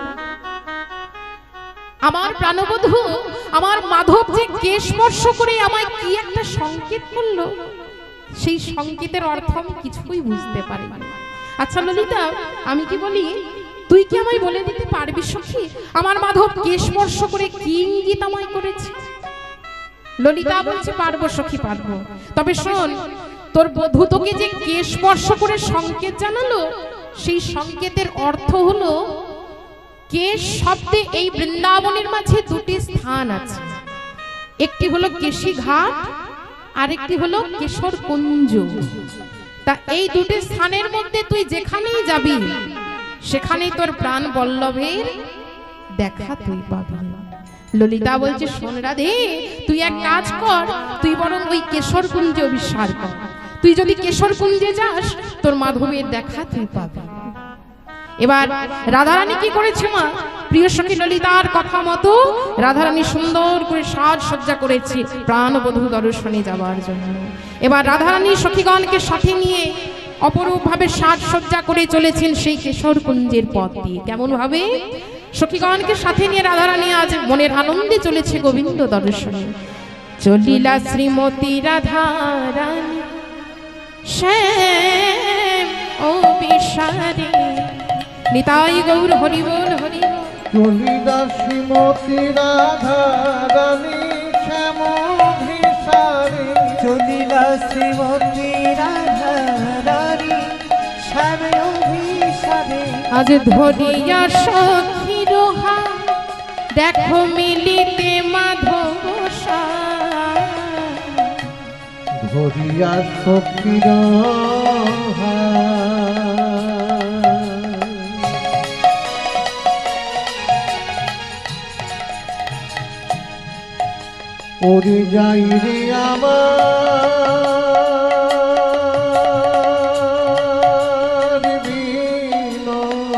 আমার প্রাণবধূ আমার মাধব যে কেশ স্পর্শ করে আমায় কি একটা সংকেত করলো, সেই সংকেতের অর্থ আমি কিছুই বুঝতে পারিনি। আচ্ছা ললিতা, আমি কি বলি, তুই কি আমায় বলে দিতে পারবি সখী, আমার মাধব কেশ স্পর্শ করে কি ইঙ্গিত আমায় করেছে? ললিতা বলছে, পারবো সখী পারবো, তবে শোন, তোর বধূ তোকে যে কেশ স্পর্শ করে সংকেত জানালো, সেই সংকেতের অর্থ হলো, কেশ শব্দে এই বৃন্দাবনের মাঝে দুটি স্থান আছে, একটি হলো কেশী ঘাট, আরেকটি হলো কেশর কুঞ্জ। তা এই দুটি স্থানের মধ্যে তুই যেখানেই যাবি, সেখানেই তোর প্রাণ বল্লভের দেখা তুই পাবি। ললিতা বলছে, শোন রাধে, তুই এক কাজ কর, তুই বরং ওই কেশর কুঞ্জে অভিসার কর। তুই যদি কেশর কুঞ্জে যাস, তোর মাধবের দেখা তুই পাবি। এবার রাধারানী কি করেছে মা, প্রিয় সখী ললিতার কথা মতো রাধারানী সুন্দর করে সাজসজ্জা করেছে প্রাণবধূ দর্শনে যাবার জন্য। এবার রাধারানী সখীগণকে সাথে নিয়ে অপরূপভাবে সাজসজ্জা করে চলেছেন সেই কেশর কুঞ্জের পথ দিয়ে। কেমন ভাবে সখীগণকে সাথে নিয়ে রাধারানী আজ মনের আনন্দে চলেছে গোবিন্দ দর্শনে। চলিলা শ্রীমতী রাধারানী শ্যাম ও বিশারে, নিতাই গৌর হরি বল হরি বল। চলিলা শ্রীমতী রাধারানী শ্যাম ভিসারে, চলিলা শ্রীমতী রাধারানী শ্যাম ভিসারে, আজ ধরিয়া সখীর হাত, দেখো মিলিতে মাধব ধরিয়া সখীর ওরে যাই রে আমার বিনোদিনী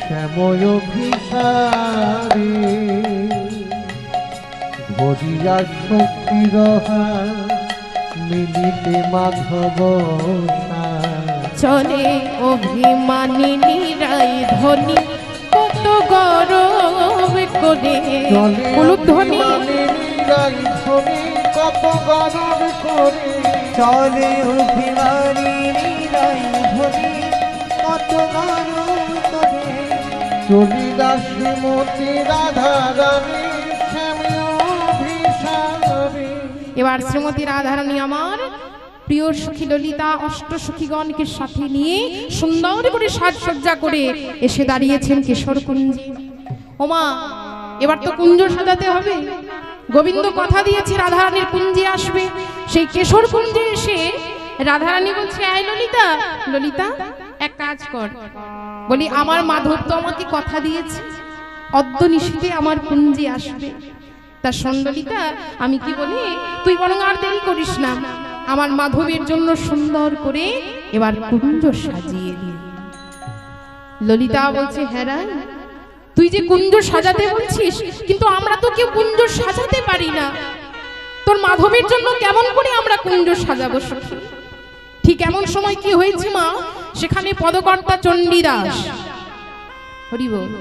শ্যাময় ভিসারে, ধরিয়া সখীর হাত, মিলিতে মাধব চলে অভিমানিনী রাই ধ্বনি কত গরব করে, কুলুপ ধ্বনি কত গরব করে, চলে অভিমানিনী রাই ধ্বনি কত গরব করে, চলিলা শ্রীমতী রাধারানী শ্যাম ভিসারে। এবার শ্রীমতী রাধারানী আমার প্রিয় সখী ললিতা অষ্ট সখীগণকে সাথে নিয়ে সুন্দর করে সাজসজ্জা করে এসে দাঁড়িয়েছেন কেশর কুঞ্জে। ওমা, এবার তো কুঞ্জ সাজাতে হবে। গোবিন্দ কথা দিয়েছে রাধারানীর কুঞ্জে আসবে। সেই কেশর কুঞ্জে এসে রাধারানী বলছে, আয় ললিতা, ললিতা এক কাজ কর, বলি আমার মাধব তো আমাকে কথা দিয়েছে অদ্যনিশীতে আমার কুঞ্জে আসবে। তা সন্দলিতা আমি কি বলি, তুই বরং আর দেরি করিস না, আমার মাধবের জন্য সুন্দর করে এবার কুঞ্জ সাজিয়ে দিয়ে। ললিতা বলছে, হ্যাঁ রা, তুই যে কুঞ্জ সাজাতে বলছিস, কিন্তু আমরা তো কেউ কুঞ্জ সাজাতে পারি না, তোর মাধবের জন্য কেমন করে আমরা কুঞ্জ সাজাবো সখী? ঠিক এমন সময় কি হয়েছে মা, সেখানে পদকর্তা চণ্ডীদাস, হরি বল,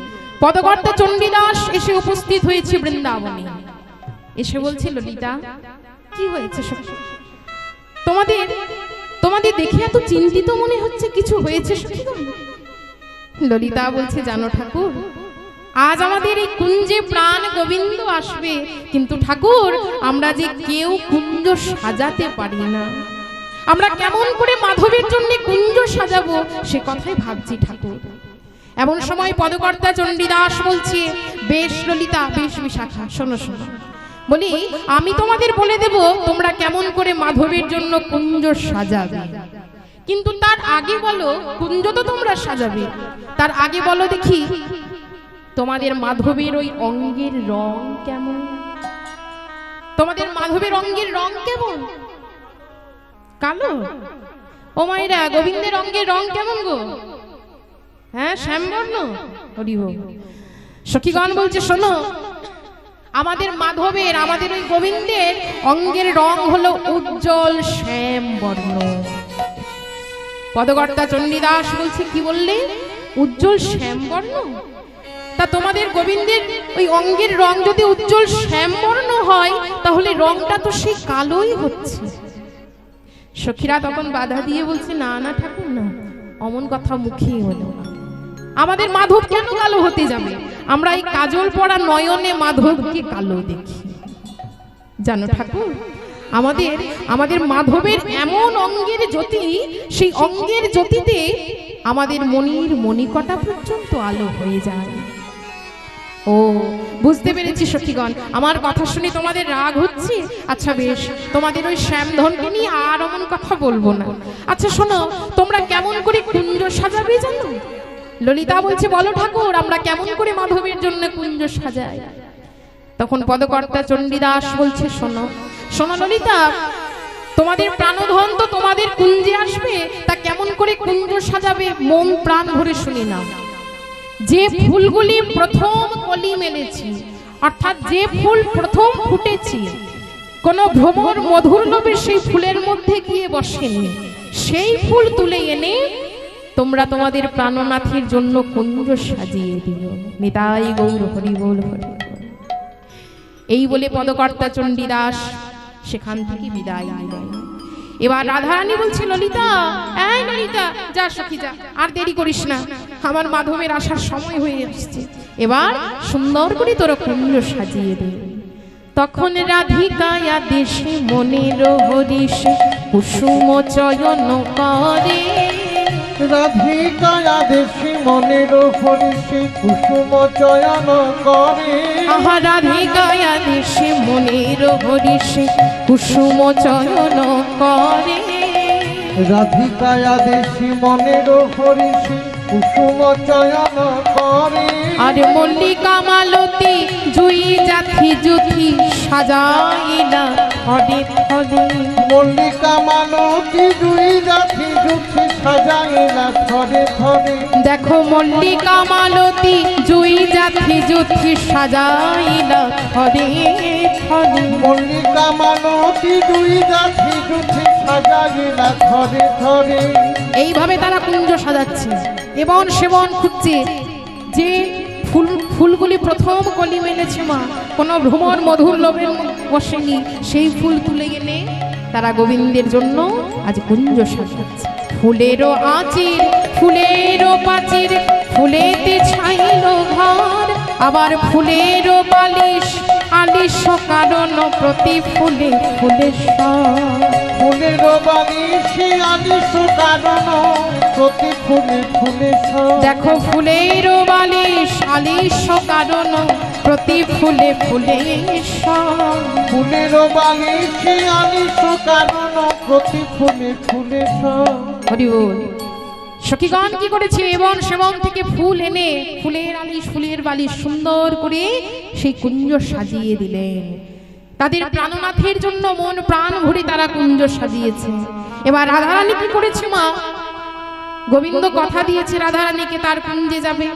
পদকর্তা চণ্ডীদাস এসে উপস্থিত হয়েছে বৃন্দাবনে। এসে বলছে, ললিতা কি হয়েছে সখী? তোমাদের দেখে এত চিন্তিত মনে হচ্ছে, কিছু হয়েছে সখী? ললিতা বলছে, জানো ঠাকুর, আজ আমাদের এই কুঞ্জে প্রাণ গোবিন্দ আসবে, কিন্তু ঠাকুর আমরা যে কেউ কুঞ্জ সাজাতে পারি না, আমরা কেমন করে মাধবের জন্য কুঞ্জ সাজাবো সে কথাই ভাবছি ঠাকুর। এমন সময় পদকর্তা চণ্ডীদাস বলছে, বেশ ললিতা, বেশ বিশাখা, শোনো শোনো, বলি আমি তোমাদের বলে দেব তোমরা কেমন করে মাধবের জন্য কুঞ্জ সাজাবে, কিন্তু তার আগে বলো, কুঞ্জ তো তোমরা সাজাবে, তার আগে বলো দেখি তোমাদের মাধবের ওই অঙ্গের রং কেমন? তোমাদের মাধবের অঙ্গের রং কেমন? কালো? ও মায়েরা, গোবিন্দের অঙ্গের রং কেমন গো? হ্যাঁ, শ্যামবর্ণ। হরি হোক। সখীগণ বলছে, শোনো, আমাদের মাধবের, আমাদের ওই গোবিন্দের অঙ্গের রং হলো উজ্জ্বল শ্যামবর্ণ। পদকর্তা চণ্ডীদাস বলছে, কি বললে? উজ্জ্বল শ্যামবর্ণ? তা তোমাদের গোবিন্দের ওই অঙ্গের রং যদি উজ্জ্বল শ্যামবর্ণ হয়, তাহলে রংটা তো সেই কালোই হচ্ছে। সখীরা তখন বাধা দিয়ে বলছে, না না ঠাকুর, না, অমন কথা মুখেই হলো না, আমাদের মাধব কেন কালো হতে যাবে? আমরা এই কাজল পরা নয়নে মাধবকে কালো দেখি। জানো ঠাকুর, আমাদের মাধবের এমন অঙ্গের জ্যোতি, সেই অঙ্গের জ্যোতিতে আমাদের মনির মণিকটা পর্যন্ত আলো হয়ে যায়। ও, বুঝতে পেরেছি সখীগণ, আমার কথা শুনে তোমাদের রাগ হচ্ছে? আচ্ছা বেশ, তোমাদের ওই শ্যামধনকে নিয়ে আর অমন কথা বলবো না। আচ্ছা শোনো, তোমরা কেমন করে কুঞ্জ সাজাবে জানো? ললিতা বলছে, বলো ঠাকুর, আমরা কেমন করে মাধবের জন্য কুঞ্জ সাজাই? তখন পদকর্তা চণ্ডীদাস বলছে, শোনো শোনো ললিতা, তোমাদের প্রাণধন তো তোমাদের কুঞ্জে আসবে, তা কেমন করে কুঞ্জ সাজাবে মন প্রাণ ভরে শুনে নাও। যে ফুলগুলি প্রথম কলি মেলেছে, অর্থাৎ যে ফুল প্রথম ফুটেছে, কোন ভ্রমর মধুর লোভে সেই ফুলের মধ্যে গিয়ে বসেনি, সেই ফুল তুলে এনে তোমরা তোমাদের প্রাণনাথের জন্য কুঞ্জ সাজিয়ে দিও। নিতাই গৌর হরি বল, হরি বল। এই বলে পদকর্তা চণ্ডীদাস সেখান থেকে বিদায় নিলেন। এবার রাধারানী বলছে, ললিতা, এই ললিতা, যা সখী যা, আর দেরি করিস না, আমার মাধবের আসার সময় হয়ে আসছে, এবার সুন্দর করে তোরা কুঞ্জ সাজিয়ে দে। তখন রাধিকায় দেশে মনের হরিষ কুসুম চয়ন করে, রাধিকায় দেশে মনের হরিষ কুসুম চয়ন করে। আহা, রাধিকায় দেশে মনের হরিষ কুসুম চয়ন করে, রাধিকায় দেশে মনের হরিষ কুসুম চয়ন করে। আর মল্লিকা মালতী জুই জাথি জুথি সাজাইলা হরে হরে, মল্লিকা মালতী জুই জাথি জুথি সাজাইলা ধরে ধরে। দেখো মল্লিকা মালতী জুই জাথি জুথি সাজাইলা হরে হরে, মল্লিকা মালতী জুই জাথি জুথি সাজাইলা ধরে ধরে। এইভাবে তারা কুঞ্জ সাজাচ্ছে, এবং সেবন খুঁজছে যে ফুলগুলি প্রথম কলি মেলেছে মা, কোন ভ্রমর মধুর লোভের বসেনি, সেই ফুল তুলে এনে তারা গোবিন্দের জন্য আজ কুঞ্জ সাজাচ্ছে। ফুলেরও আঁচির, ফুলেরও পাচির, ফুলেতে ছাইল ঘর, আবার ফুলেরও বালিশ আলিশ কারণ প্রতি ফুলে ফুলে সর। ফুলের বালিশে আলিশ কারণ প্রতি ফুলে ফুলে সর। দেখো ফুলের বালিশ আলিশ কারণ প্রতি ফুলে ফুলে সর। ফুলের বালিশে আলিশ কারণ প্রতি ফুলে ফুলে সর। হরি বল। সখীগণ কি করেছে, এবং সেবন থেকে ফুল এনে ফুলের আলিশ ফুলের বালিশ সুন্দর করে সেই কুঞ্জ সাজিয়ে দিলেন। তাদের প্রাণনাথের জন্য মন প্রাণ ভরে তারা কুঞ্জ সাজিয়েছে। এবার রাধারানী কি করেছে, মা গোবিন্দ কথা দিয়েছে রাধারানীকে তার কুঞ্জে যাবে,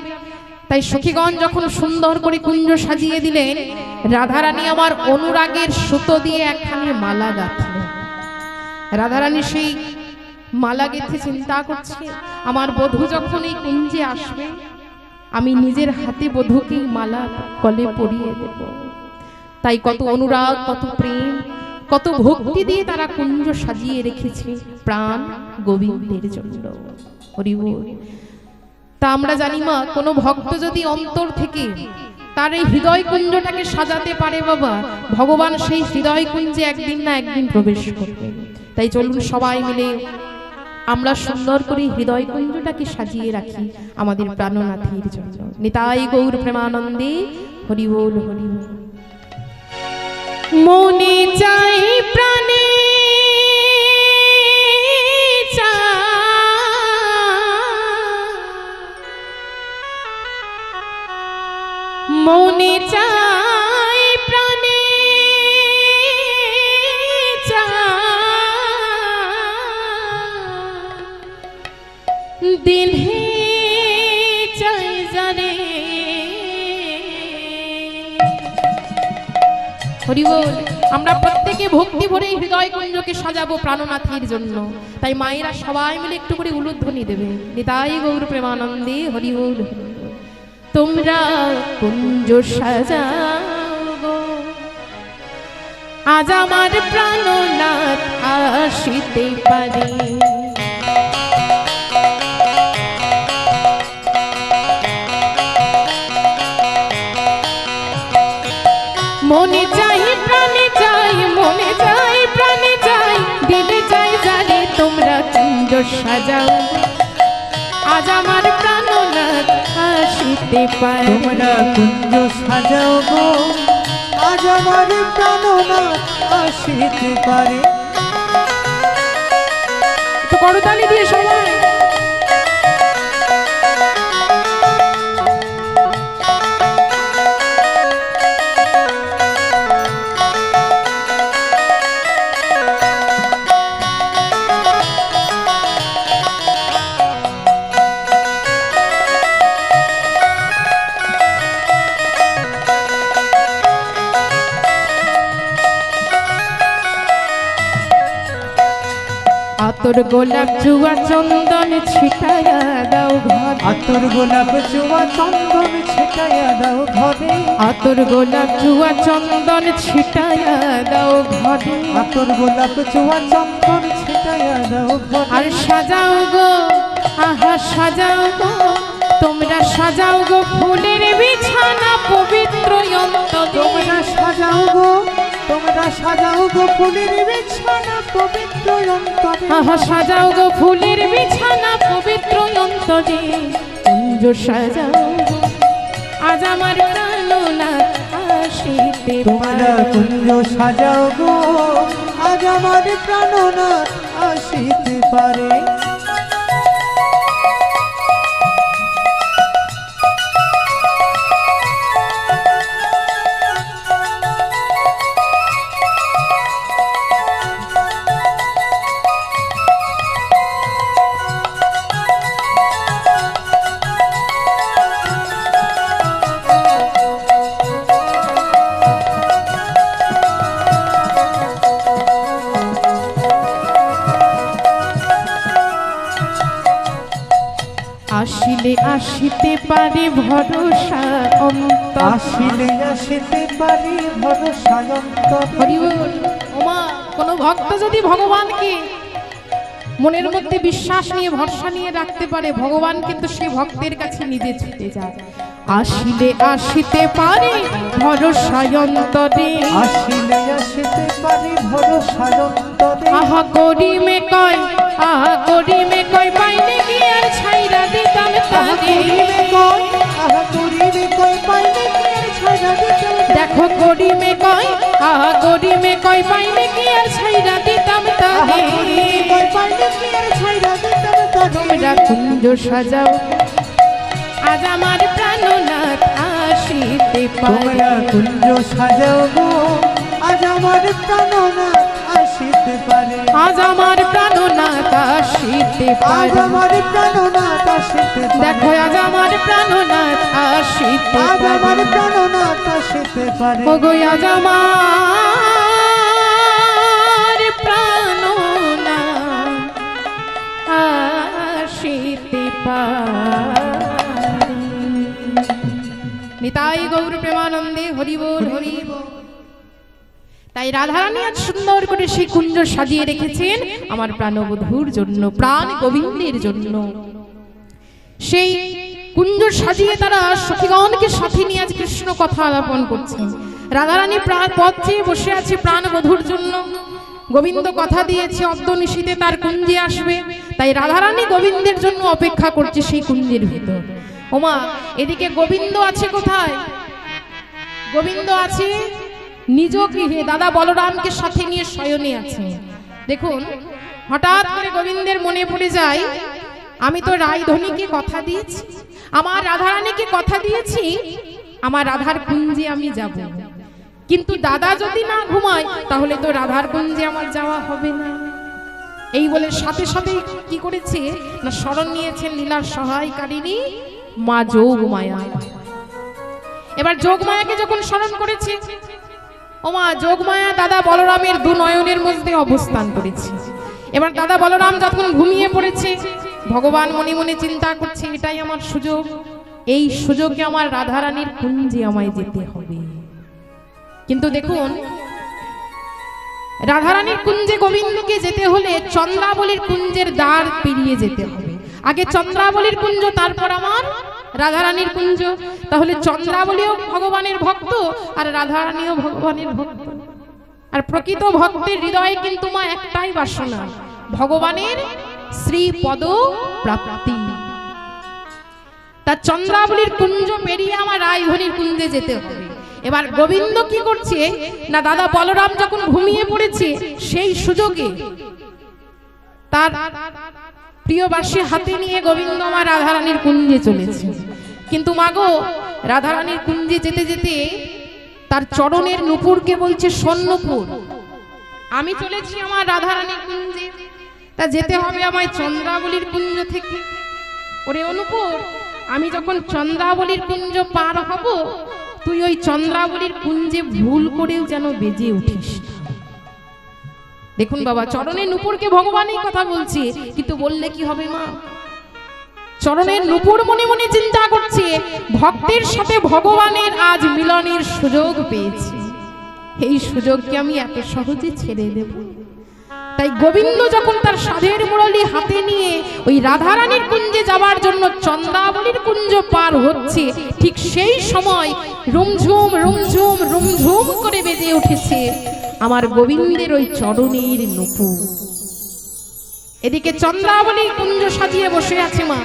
তাই সখীগণ যখন সুন্দর করে কুঞ্জ সাজিয়ে দিলেন, রাধারানী আমার অনুরাগের সুতো দিয়ে একখানি মালা গাঁথলেন। রাধারানী সেই মালা গেঁথে চিন্তা করছে, আমার বধূ যখন এই কুঞ্জে আসবে, আমি নিজের হাতে বধূকে মালা গলে পরিয়ে দেব। তাই কত অনুরাগ, কত প্রেম, কত ভক্তি দিয়ে তারা কুঞ্জ সাজিয়ে রেখেছে প্রাণ গোবিন্দের জন্য। হরি বল। তা আমরা জানি মা, কোনো ভক্ত যদি অন্তর থেকে তার এই হৃদয় কুঞ্জটাকে সাজাতে পারে বাবা, ভগবান সেই হৃদয় কুঞ্জে একদিন না একদিন প্রবেশ করবে। তাই চলুন সবাই মিলে আমরা সুন্দর করে হৃদয় কুঞ্জটাকে সাজিয়ে রাখি আমাদের প্রাণনাথের জন্য। নিতাই গৌর প্রেমানন্দে হরি বল, হরি বল। মনে চাই প্রাণে মনে চাই প্রাণে দিনে চাই জানে। হরি বল। আমরা প্রত্যেকে ভক্তি ভরে হৃদয় কুঞ্জকে সাজাবো প্রাণনাথের জন্য। তাই মায়েরা সবাই মিলে একটু করে উলুধ্বনি দেবে। নিতাই গৌর প্রেমানন্দে হরি বল, হরি বল। তোমরা কুঞ্জ সাজাও গো, আজ আমার প্রাণনাথ আসিতে পারে। মনে চাই প্রাণে চাই, মনে চাই প্রাণে চাই, দিলে চাই জানে। তোমরা কুঞ্জ সাজাও, আজ আমার প্রাণনাথ আসিতে পারে। তোমরা কুঞ্জ সাজাও গো, আজ আমার প্রাণনাথ আসিতে পারে। তো করতালি দিয়ে সবাই। আতর গোলাপ জুয়া চন্দন ছিটায়া দাও ঘরে। আতর গোলাপ জুয়া চন্দন ছিটায়া দাও ঘরে। আতর গোলাপ জুয়া চন্দন ছিটায়া দাও ঘরে। আতর গোলাপ জুয়া চন্দন ছিটায়া দাও ঘরে। আর সাজাও গো, আহা সাজাও গো, তোমরা সাজাও গো ফুলের বিছানা পবিত্র অন্তরে। তোমরা সাজাও গো, তোমরা সাজাও গো ফুলের বিছানা পবিত্র অন্তরে। আহা সাজাও গো ফুলের বিছানা পবিত্র অন্তরে। কুঞ্জ সাজাও গো, আজ আমার প্রাণনাথ আসিতে তোমরা পারে। কুঞ্জ সাজাও গো, আজ আমার প্রাণনাথ আসিতে পারে। আসিলে আসিতে পারে ভরসা অন্তর। আসিলে আসিতে পারি ভরসা অন্তরে। হরি বল। ওমা, কোন ভক্ত যদি ভগবানকে মনের মধ্যে বিশ্বাস নিয়ে ভরসা নিয়ে রাখতে পারে, ভগবান কিন্তু সেই ভক্তের কাছে নিজে ছুটে যায়। আসিলে আসিতে পারে ভরসা অন্তরে। আসিলে আসিতে পারি ভরসা অন্তরে। আহা করিমে কয়, আহা করিমে কয়, পাইলে কি আর ছাইরা দিতাম তারে। আহা করিবে কই পাইলে কি আর ছাইরা দিতাম। দেখো করিমে কয়, আহা করিমে কয়, পাইলে কি আর ছাইরা দিতাম তারে। কই পাইলে কি আর ছাইরা দিতাম তারে। তোমরা কুঞ্জ সাজাও, আজ আমার প্রাণনাথ আসিতে পারে। তোমরা কুঞ্জ সাজাও গো, আজ আমার প্রাণনাথ আসিতে পারে। আজ আমার প্রাণনাথ আসিতে আজ পারে। আমার প্রাণনাথ আসিতে পারে। দেখো আজ আমার প্রাণনাথ আসিতে আজ আমার পারে। প্রাণনাথ আসিতে পারে। ওগো আজ আমার প্রাণনাথ আসিতে পারে। নিতাই গৌর প্রেমানন্দে হরি বল হরি বল। তাই রাধারানী আজ সুন্দর করে সেই কুঞ্জ সাজিয়ে রেখেছেন আমার প্রাণবধূর জন্য, প্রাণ গোবিন্দের জন্য। সেই কুঞ্জ সাজিয়ে তারা সখীগণকে সাথে নিয়ে আজ কৃষ্ণ কথা আলাপন করছেন। রাধারানী পথ চেয়ে বসে আছে প্রাণবধূর জন্য। গোবিন্দ কথা দিয়েছে অর্ধনিশীতে তার কুঞ্জে আসবে, তাই রাধারানী গোবিন্দের জন্য অপেক্ষা করছে সেই কুঞ্জের ভিতর। ওমা, এদিকে গোবিন্দ আছে কোথায়? গোবিন্দ আছে নিজ গৃহে, দাদা বলরামকে সাথে নিয়ে শয়নে আছে। দেখুন, হঠাৎ করে গোবিন্দের মনে পড়ে যায়, আমি তো রায়ধনীকে কথা দিয়েছি, আমার রাধারানীকে কথা দিয়েছি আমার রাধার কুঞ্জে আমি যাব, কিন্তু দাদা যদি না ঘুমায় তাহলে তো রাধার কুঞ্জে আমার যাওয়া হবে না। এই বলে সাথে সাথে কি করেছে না, শরণ নিয়েছেন লীলার সহায়কারিণী মা যোগমায়া। এবার যোগমায়াকে যখন স্মরণ করেছে, ও মা যোগমায়া দাদা বলরামের দু নয়নের মধ্যে অবস্থান করেছে। এবার দাদা বলরাম যখন ঘুমিয়ে পড়েছে, ভগবান মনে মনে চিন্তা করছে, এটাই আমার সুযোগ, এই সুযোগে আমার রাধারানীর কুঞ্জে আমায় যেতে হবে। কিন্তু দেখুন, রাধারানীর কুঞ্জে গোবিন্দকে যেতে হলে চন্দ্রাবলীর কুঞ্জের দ্বার পেরিয়ে যেতে হবে। আগে চন্দ্রাবলীর কুঞ্জ, তারপর আমার রাধারানীর কুঞ্জ। তাহলে চন্দ্রাবলীও ভগবানের ভক্ত আর রাধারানীও ভগবানের ভক্ত। আর প্রকৃত ভক্তের হৃদয়ে কিন্তু মা একটাই বাসনা, ভগবানের শ্রীপদ প্রাপ্তি। তার চন্দ্রাবলীর কুঞ্জ পেরিয়ে আমার রায়ধনীর কুঞ্জে যেতে হবে। এবার গোবিন্দ কি করছে না, দাদা বলরাম যখন ঘুমিয়ে পড়েছে সেই সুযোগে তার প্রিয়বাসী হাতে নিয়ে গোবিন্দ আমার রাধারানীর কুঞ্জে চলেছে। কিন্তু মাগো, রাধারানীর কুঞ্জে যেতে যেতে তার চরণের নুপুরকে বলছে, শোন নুপুর, আমি চলেছি আমার রাধারানীর কুঞ্জে, তা যেতে হবে আমায় চন্দ্রাবলীর কুঞ্জ থেকে। ওরে অনুপুর, আমি যখন চন্দ্রাবলীর কুঞ্জ পার হব, তুই ওই চন্দ্রাবলীর কুঞ্জে ভুল করেও যেন বেজে উঠিস না। দেখুন বাবা, চরণের নুপুরকে ভগবানই কথা বলছে, কিন্তু বললে কি হবে মা? চরণের নুপুর মনে মনে চিন্তা করছে, ভক্তের সাথে ভগবানের আজ মিলনের সুযোগ পেয়েছি, এই সুযোগকে আমি এত সহজে ছেড়ে দেব? তাই গোবিন্দ যখন তার সাধের মুরলী হাতে নিয়ে ওই রাধারানীর কুঞ্জে যাবার জন্য চন্দ্রাবলীর কুঞ্জ পার হচ্ছে, ঠিক সেই সময় রুমঝুম রুমঝুম রুমঝুম করে বেজে উঠেছে আমার গোবিন্দের ওই চরণের নুপুর। এদিকে চন্দ্রাবলী কুঞ্জ সাজিয়ে বসে আছে মা।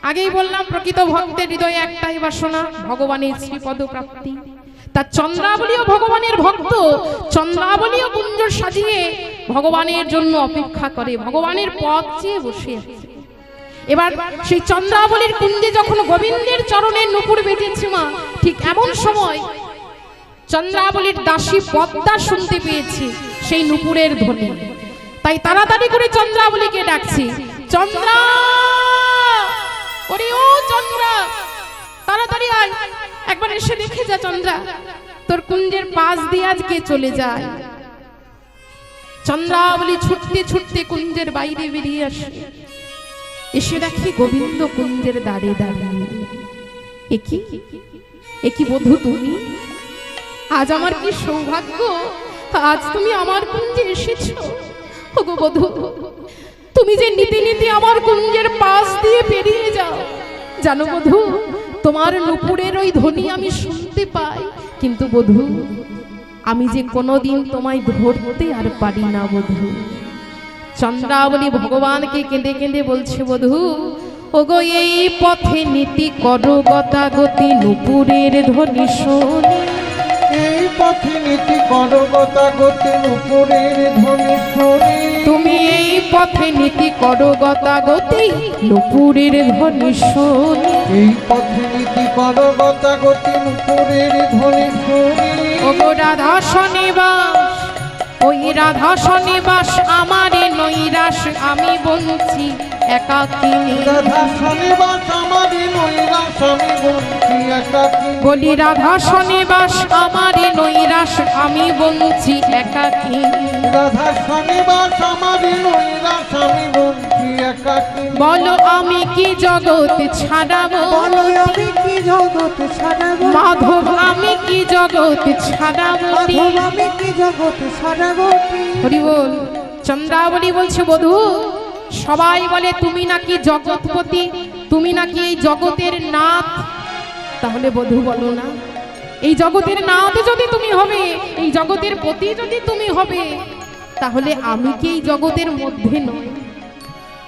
আগেই বললাম, প্রকৃত ভক্তের হৃদয়ে একটাই বাসনা, ভগবানের শ্রীপদ প্রাপ্তি। তার চন্দ্রাবলীও ভগবানের ভক্ত, চন্দ্রাবলীও কুঞ্জ সাজিয়ে ভগবানের জন্য অপেক্ষা করে, ভগবানের পথ চেয়ে বসে আছে। এবার সেই চন্দ্রাবলীর কুঞ্জে যখন গোবিন্দের চরণের নুপুর বেজেছে মা, ঠিক এমন সময় চন্দ্রাবলীর দাসী পদ্মা শুনতে পেয়েছে সেই নুপুরের ধ্বনি। তাই তাড়াতাড়ি করে চন্দ্রাবলীকে ডাকছে, চন্দ্রা, ওরে ও চন্দ্রা, তাড়াতাড়ি আয়, একবার এসে দেখে যা চন্দ্রা, তোর কুঞ্জের পাশ দিয়ে আজকে চলে যায়। চন্দ্রাবলী ছুটতে ছুটতে কুঞ্জের বাইরে বেরিয়ে আসে, এসে দেখি গোবিন্দ কুঞ্জের দ্বারে দাঁড়িয়ে। একি বধূ তুমি, আজ আমার কি সৌভাগ্য, আজ তুমি আমার কুঞ্জে এসেছো। ওগো বধূ, তুমি যে নীতি নীতি আমার কুঞ্জের পাশ দিয়ে পেরিয়ে যাও, জানো বধূ, তোমার নুপুরের ওই ধ্বনি আমি শুনতে পাই, কিন্তু বধূ আমি যে কোনোদিন তোমায় ধরতে আর পারি না বধূ। চন্দ্রাবলী ভগবানকে কেঁদে কেঁদে বলছে, বধূ ওগো এই পথে নীতি করো গতাগতি, নুপুরের ধ্বনি শুনি, এই পথে নীতি করো গতাগতির উপরের ধ্বনি শুনি। তুমি এই পথে নীতি করো গতাগতি নুপুরের ধ্বনি শুনি। এই পথে নীতি করো গতাগতির উপরের ধ্বনি শুনি। ওগো রাধা শনিবাস, ওই রাধা শনিবাস আমারে নৈরাস আমি বলছি একাকিনী। রাধা শনিবাস আমারে নৈরাস আমি বলছি একাকিনী। বলি রাধা শনিবাস আমারে নৈরাস আমি বলছি একাকিনী। রাধা শনিবাস আমারে নৈরাস আমি বলছি একাকিনী। বলো আমি কি জগৎ ছাড়াবো, বলো আমি কি জগৎ ছাড়াবো, মাধব আমি কি জগৎ ছাড়াবো। মাধব আমি কি জগৎ ছাড়াবো। হরি বল। চন্দ্রাবলী বলছে বধূ, সবাই বলে তুমি নাকি জগৎপতি, তুমি নাকি এই জগতের নাথ। তাহলে বধূ বলো না, এই জগতের নাথ যদি তুমি হবে, এই জগতের পতি যদি তুমি হবে, তাহলে আমি কি এই জগতের মধ্যে নই?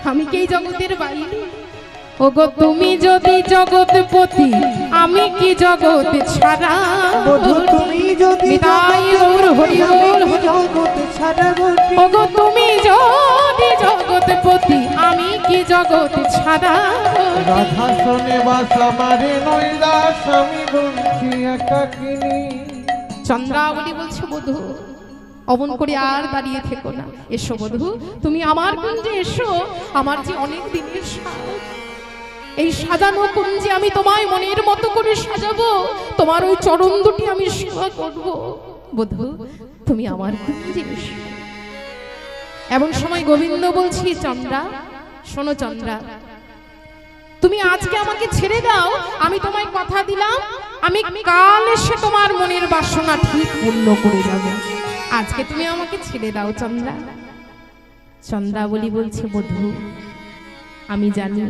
আমি কি এই জগতের বাইরে? ওগো তুমি যদি জগৎপতি, আমি কি জগৎ ছাড়া? বধূ তুমি যদি নিতাই গৌর হরি বল। জগৎ ছাড়াবো। ওগো তুমি যদি জগৎপতি, আমি কি জগৎ ছাড়া? রাধা শনিবাস আমারে নৈরাস আমি বলছি একাকিনী। চন্দ্রাবলী বলছে বধূ, অমন করে আর দাঁড়িয়ে থেকো না, এসো বধূ, তুমি আমার কুঞ্জে এসো। আমার যে অনেক দিনের সাজ, এই সাজানো কুঞ্জে আমি তোমায় মনের মতো করে সাজাবো, তোমার ওই চরণ দুটি আমি সেবা করব। বধূ তুমি আমার কুঞ্জে এসো। এমন সময় গোবিন্দ বলছি, চন্দ্রা শোনো চন্দ্রা, তুমি আজকে আমাকে ছেড়ে দাও, আমি তোমায় কথা দিলাম আমি কাল এসে তোমার মনের বাসনা ঠিক পূর্ণ করে যাব। আজকে তুমি আমাকে ছেড়ে দাও চন্দ্রা। চন্দ্রাবলী বলছে বধূ, আমি জানি,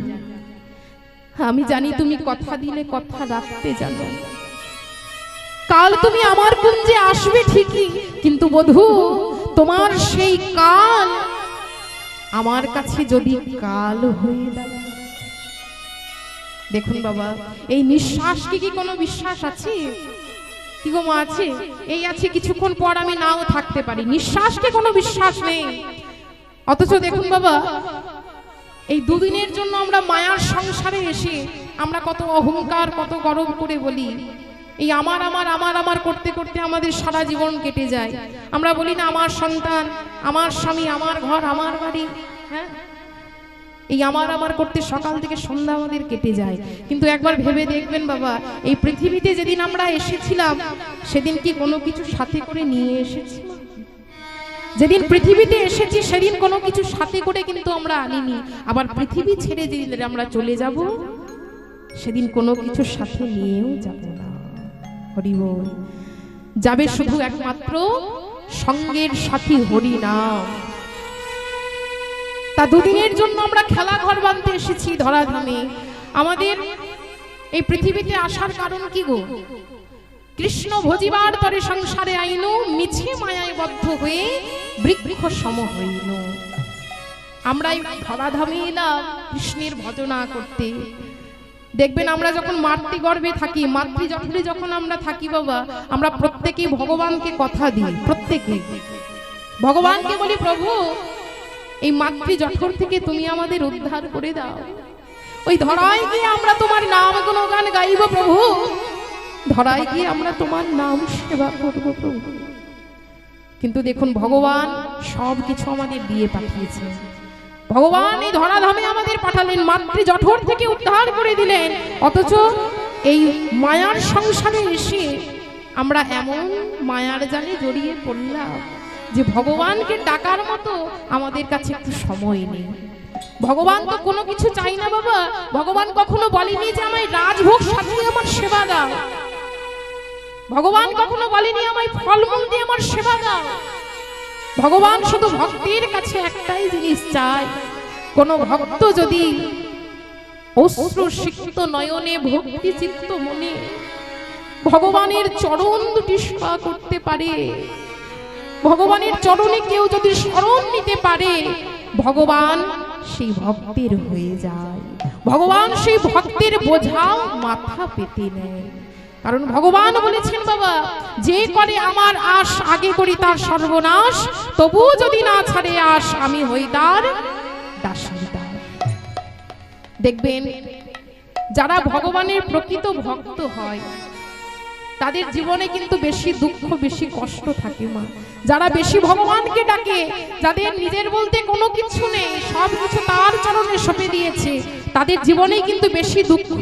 আমি জানি তুমি কথা দিলে কথা রাখতে জানো। কাল তুমি আমার কুঞ্জে আসবে ঠিকই, কিন্তু বধূ তোমার সেই কাল আমার কাছে যদি কাল হয়ে দাঁড়ায়। দেখুন বাবা, এই নিঃশ্বাস কি কোনো বিশ্বাস আছে? কি গো মা আছে? এই আছে, কিছুক্ষণ পর আমি নাও থাকতে পারি, নিঃশ্বাসকে কোনো বিশ্বাস নেই। অথচ দেখুন বাবা, এই দুদিনের জন্য আমরা মায়ার সংসারে এসে আমরা কত অহংকার, কত গর্ব করে বলি, এই আমার আমার আমার আমার করতে করতে আমাদের সারা জীবন কেটে যায়। আমরা বলি না আমার সন্তান, আমার স্বামী, আমার ঘর, আমার বাড়ি, হ্যাঁ, এই আমার আমার করতে সকাল থেকে সন্ধ্যা আমাদের কেটে যায়। কিন্তু একবার ভেবে দেখবেন বাবা, এই পৃথিবীতে যেদিন আমরা এসেছিলাম সেদিন কি কোনো কিছু সাথে করে নিয়ে এসেছি? যেদিন পৃথিবীতে এসেছি সেদিন কোনো কিছু সাথে করে কিন্তু আমরা আনিনি। আবার পৃথিবী ছেড়ে যেদিন আমরা চলে যাব সেদিন কোনো কিছু সাথে নিয়েও যাব না। হরি বল। যাবে শুধু একমাত্র সঙ্গের সাথী হরি নাম। তা দুদিনের জন্য আমরা খেলা ঘর বাঁধতে এসেছি ধরাধামে। আমাদের এই পৃথিবীতে আসার কারণ কি গো? কৃষ্ণ ভজিবার তরে সংসারে আইনু, মিছে মায়ায় বদ্ধ হয়ে বৃক্ষ সম হইল। আমরা এই ধরাধামে এলাম কৃষ্ণের ভজনা করতে। দেখবেন আমরা যখন মাতৃগর্ভে থাকি, মাতৃজঠরে যখন আমরা থাকি বাবা, আমরা প্রত্যেকেই ভগবানকে কথা দিই, প্রত্যেকে ভগবানকে বলি, প্রভু এই মাতৃজঠর থেকে তুমি আমাদের উদ্ধার করে দাও। ওই ধরায় গিয়ে আমরা তোমার নাম গুণগান গাইব প্রভু, ধরায় গিয়ে আমরা তোমার নাম সেবা করব প্রভু। কিন্তু দেখুন ভগবান সব কিছু আমাদের দিয়ে পাঠিয়েছে। ভগবান এই ধরাধামে আমাদের পাঠালেন, মাতৃজঠর থেকে উদ্ধার করে দিলেন। অথচ এই মায়ার সংসারে এসে আমরা এমন মায়ার জালে জড়িয়ে পড়লাম যে ভগবানকে ডাকার মতো আমাদের কাছে একটু সময় নেই। ভগবান তো কোনো কিছু চাই না বাবা। ভগবান কখনো বলেনি যে আমায় রাজভোগ সাজিয়ে আমার সেবা দাও। ভগবান কখনো বলেনি আমায় ফলমূল দিয়ে আমার সেবা দাও। ভগবান শুধু ভক্তের কাছে একটাই জিনিস চায়, কোন ভক্ত যদি অশ্রু সিক্ত নয়নে ভক্তি চিত্ত মনে ভগবানের চরণ দুটি সেবা করতে পারে, ভগবানের চরণে কেউ যদি শরণ নিতে পারে, ভগবান সেই ভক্তের হয়ে যায়। ভগবান সেই ভক্তের বোঝাও মাথা পেতে নেয়। কারণ ভগবান বলেছেন বাবা, যে করে আমার আশ আগে করি তার সর্বনাশ, তবু যদি না ছাড়ে আশ আমি হই তার দাসী দাস। দেখবেন যারা ভগবানের প্রকৃত ভক্ত হয় তাদের জীবনে কিন্তু বেশি দুঃখ বেশি কষ্ট থাকে মা। যারা বেশি ভগবানকে ডাকে, যাদের নিজের বলতে কোনো কিছু নেই, সব কিছু তার চরণে সঁপে দিয়েছে, তাদের জীবনেই কিন্তু বেশি দুঃখ।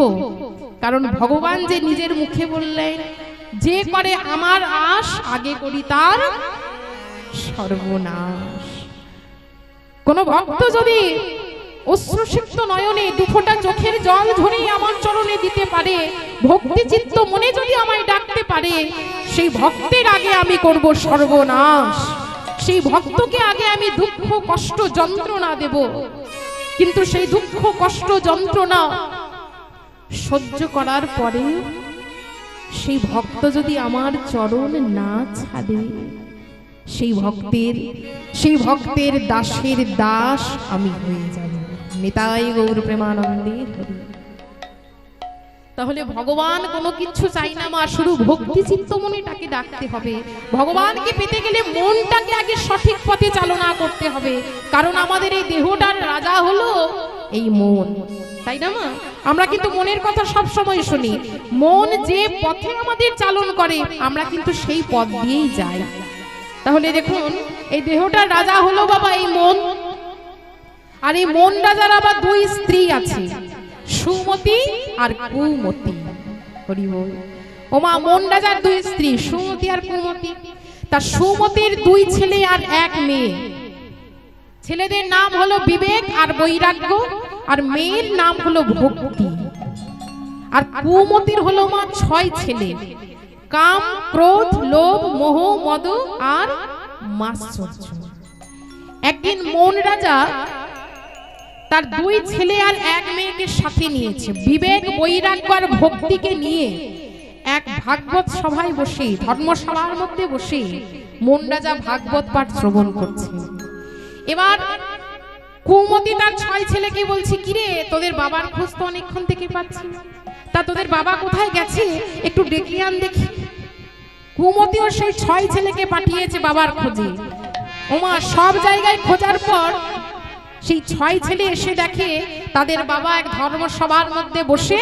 কারণ ভগবান যে নিজের মুখে বললেন, যে করে আমার আশ আগে করি তার সর্বনাশ। কোন ভক্ত যদি অশ্রুসিক্ত নয়নে দুফোঁটা চোখের জল ঝরিয়ে আমার চরণে দিতে পারে, ভক্তি চিত্ত মনে যদি আমায় ডাকতে পারে, সেই ভক্তের আগে আমি করব সর্বনাশ, সেই ভক্তকে আগে আমি দুঃখ কষ্ট যন্ত্রণা দেব। কিন্তু সেই দুঃখ কষ্ট যন্ত্রণা সহ্য করার পরে সেই ভক্ত যদি আমার চরণ না ছাড়ে, সেই ভক্তের দাসের দাস আমি হয়ে যাব। নিতাই গৌর প্রেমানন্দে হরি। তাহলে ভগবান কোনো কিছু চাই না মা, শুধু ভক্তি চিত্ত মনে তাকে ডাকতে হবে। ভগবানকে পেতে গেলে মনটাকে আগে সঠিক পথে চালনা করতে হবে, কারণ আমাদের এই দেহটার রাজা হলো এই মন, তাই না মা? আমরা কিন্তু মনের কথা সব সময় শুনি, মন যে পথে আমাদের চালন করে আমরা কিন্তু সেই পথ দিয়েই যাই। তাহলে দেখুন, এই দেহটার রাজা হলো বাবা এই মন, আর এই মন রাজার আবার দুই স্ত্রী আছে, সুমতি আর কুমতি। হরি বল। ও মা, মন রাজার দুই স্ত্রী সুমতি আর কুমতি। তার সুমতির দুই ছেলে আর এক মেয়ে। ছেলেদের নাম হলো বিবেক আর বৈরাগ্য, আর মেয়ের নাম হলো ভক্তি। আর কুমতির হলো মা 6 ছেলে, কাম ক্রোধ লোভ মোহ মদ আর মাৎসর্য। একদিন মন রাজা তার 2 ছেলে আর এক মেয়েকে সাথে নিয়েছে, বিবেক বৈরাগ্য আর ভক্তিকে নিয়ে এক ভাগবত সভায় বসে, ধর্মসভার মধ্যে বসে মন রাজা ভাগবত পাঠ শ্রবণ করছে। এবার কুমতি তার 6 ছেলেকে বলছে, কিরে তোদের বাবার খোঁজ তো অনেকক্ষণ থেকে পাচ্ছি, তা তোদের বাবা কোথায় গেছে একটু ডেকে আন দেখি। কুমতিও সেই 6 ছেলেকে পাঠিয়েছে বাবার খোঁজে। ওমা, সব জায়গায় খোঁজার পর সেই 6 ছেলে এসে দেখে তাদের বাবা এক ধর্মসভার মধ্যে বসে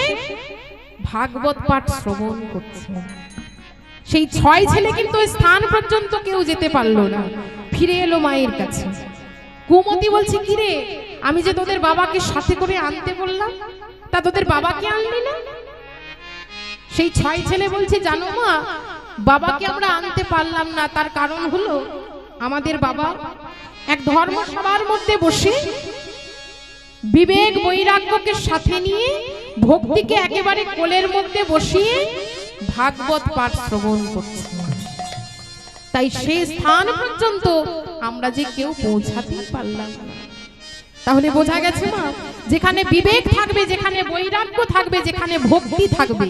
ভাগবত পাঠ শ্রবণ করছে। সেই 6 ছেলে কিন্তু ওই স্থান পর্যন্ত কেউ যেতে পারলো না, ফিরে এলো মায়ের কাছে। কুমতি বলছে, কিরে আমি যে তোদের বাবাকে সাথে করে আনতে বললাম, তা তোদের বাবাকে আনলি না? সেই 6 ছেলে বলছে, জানো মা, বাবাকে আমরা আনতে পারলাম না, তার কারণ হলো আমাদের বাবা এক ধর্মসভার মধ্যে বসে বিবেক বৈরাগ্যকে সাথে নিয়ে ভক্তিকে একেবারে কোলের মধ্যে বসিয়ে ভাগবত পাঠ শ্রবণ করছে। তাই সেই স্থান পর্যন্ত আমরা যে কেউ পৌঁছাতে পারলাম না। তাহলে বোঝা গেছে না, যেখানে বিবেক থাকবে, যেখানে বৈরাগ্য থাকবে, যেখানে ভক্তি থাকবে,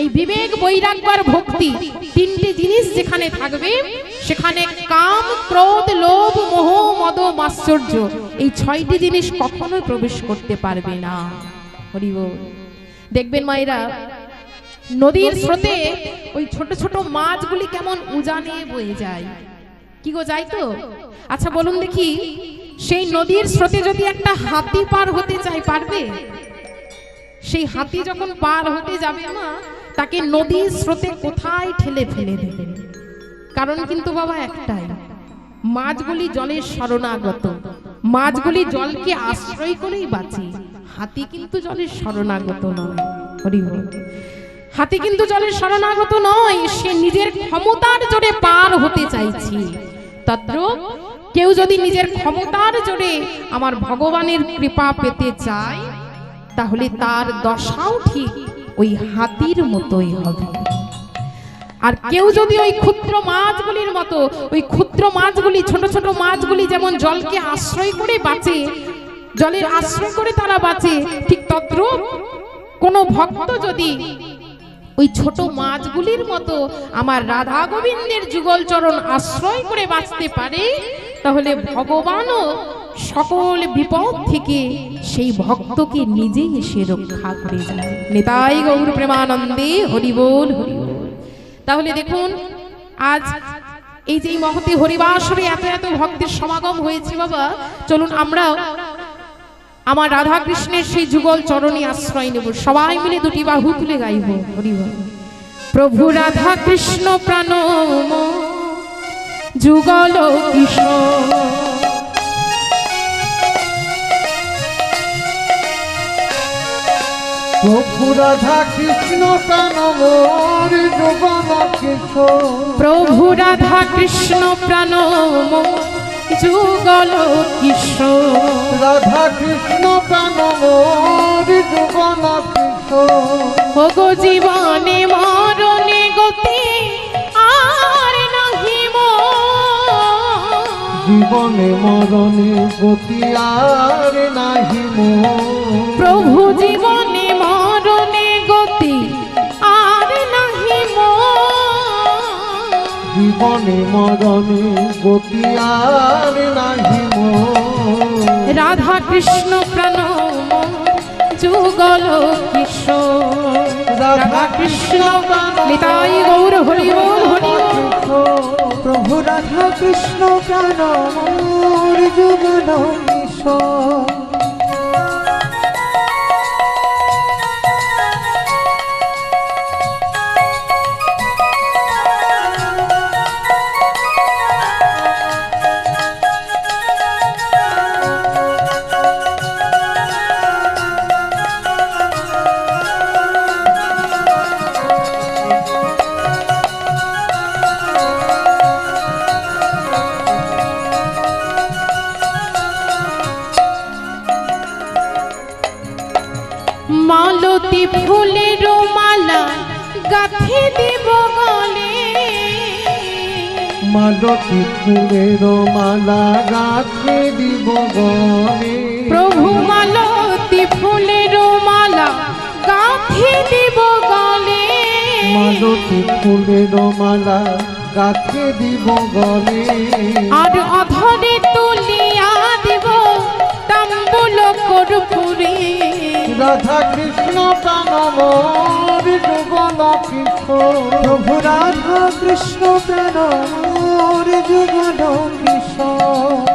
এই বিবেক বৈরাগ্য আর ভক্তি তিনটি জিনিস যেখানে থাকবে, সেখানে কাম ক্রোধ লোভ মোহ মদ মাৎসর্য এই 6টি জিনিস কখনোই প্রবেশ করতে পারবে না। হরি বল। দেখবেন মায়েরা, নদীর স্রোতে ওই ছোট ছোট মাছগুলি কেমন উজানে বয়ে যায়, কি গো, যায় তো? আচ্ছা বলুন দেখি, সেই নদীর স্রোতে যদি একটা হাতি পার হতে চায়, পারবে? সেই হাতি যখন পার হতে যাবে না, তাকে নদীর স্রোতে কোথায় ঠেলে ফেলে দেবে? কারণ কিন্তু বাবা একটাই, মাছগুলি জলের শরণাগত, মাছগুলি জলকে আশ্রয় করেই বাঁচে, হাতি কিন্তু জলের শরণাগত নয়। হরি বল। হাতি কিন্তু জলের শরণাগত নয়, সে নিজের ক্ষমতার জোরে পার হতে চাইছে। তদ্রূপ কেউ যদি নিজের ক্ষমতার জোরে আমার ভগবানের কৃপা পেতে চায়, তাহলে তার দশাও ঠিক ওই হাতির মতোই হবে। আর কেউ যদি ওই ক্ষুদ্র মাছগুলির মতো, ওই ক্ষুদ্র মাছগুলি, ছোট ছোট মাছগুলি যেমন জলকে আশ্রয় করে বাঁচে, জলের আশ্রয় করে তারা বাঁচে, ঠিক তদ্রূপ কোন ভক্ত যদি ওই ছোট মাছগুলির মতো আমার রাধা গোবিন্দের যুগল চরণ আশ্রয় করে বাঁচতে পারে, তাহলে ভগবানও সকল বিপদ থেকে সেই ভক্তকে নিজেই এসে রক্ষা করে যায়। নিতাই গৌর প্রেমানন্দে হরি বল, হরি বল। তাহলে দেখুন আজ এই যে এই মহতি হরিবাসরে এত এত ভক্তের সমাগম হয়েছে বাবা, চলুন আমরাও আমার রাধা কৃষ্ণের সেই যুগল চরণে আশ্রয় নেব, সবাই মিলে দুটি বাহু তুলে গাইব হরি বল। প্রভু রাধা কৃষ্ণ প্রাণ যুগল কিশোর, প্রভু রাধা কৃষ্ণ প্রাণ মোর যুগল কিশোর, প্রভু রাধা কৃষ্ণ প্রাণ যুগল কিশোর, রাধা কৃষ্ণ প্রাণ মোর যুগল কিশোর, ওগো জীবনে মরণে গতি আর নাহি মোর, জীবনে মরণে গতি আর নাহি মোর, প্রভু জীবনে মরণে গতি আর নাহি মোর, জীবনে মরণে গতি আর নাহি মোর, রাধা কৃষ্ণ প্রাণ যুগল কিশোর, রাধা কৃষ্ণ নিতাই গৌর হরি বল হরি বল। প্রভু রাধা কৃষ্ণ প্রাণ মোর যুগল কিশোর, মালতী ফুলের মালা গাঁথে দিব গলে, মালতী ফুলের মালা গাঁথে দিব গলে, প্রভু মালতী ফুলের মালা গাঁথে দিব গলে, মালতী ফুলের মালা গাঁথে দিব গলে, আর অধরে তুলিয়া দিব তাম্বুল কর্পূরে, রাধা কৃষ্ণ প্রাণ মোর যুগল কিশোর, প্রভু রাধা কৃষ্ণ প্রাণ মোর যুগল কিশোর,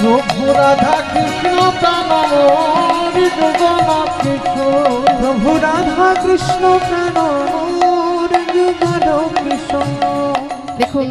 প্রভু রাধা কৃষ্ণ প্রাণ মোর যুগল কিশোর, প্রভু রাধা কৃষ্ণ প্রাণ মোর যুগল কিশোর। দেখুন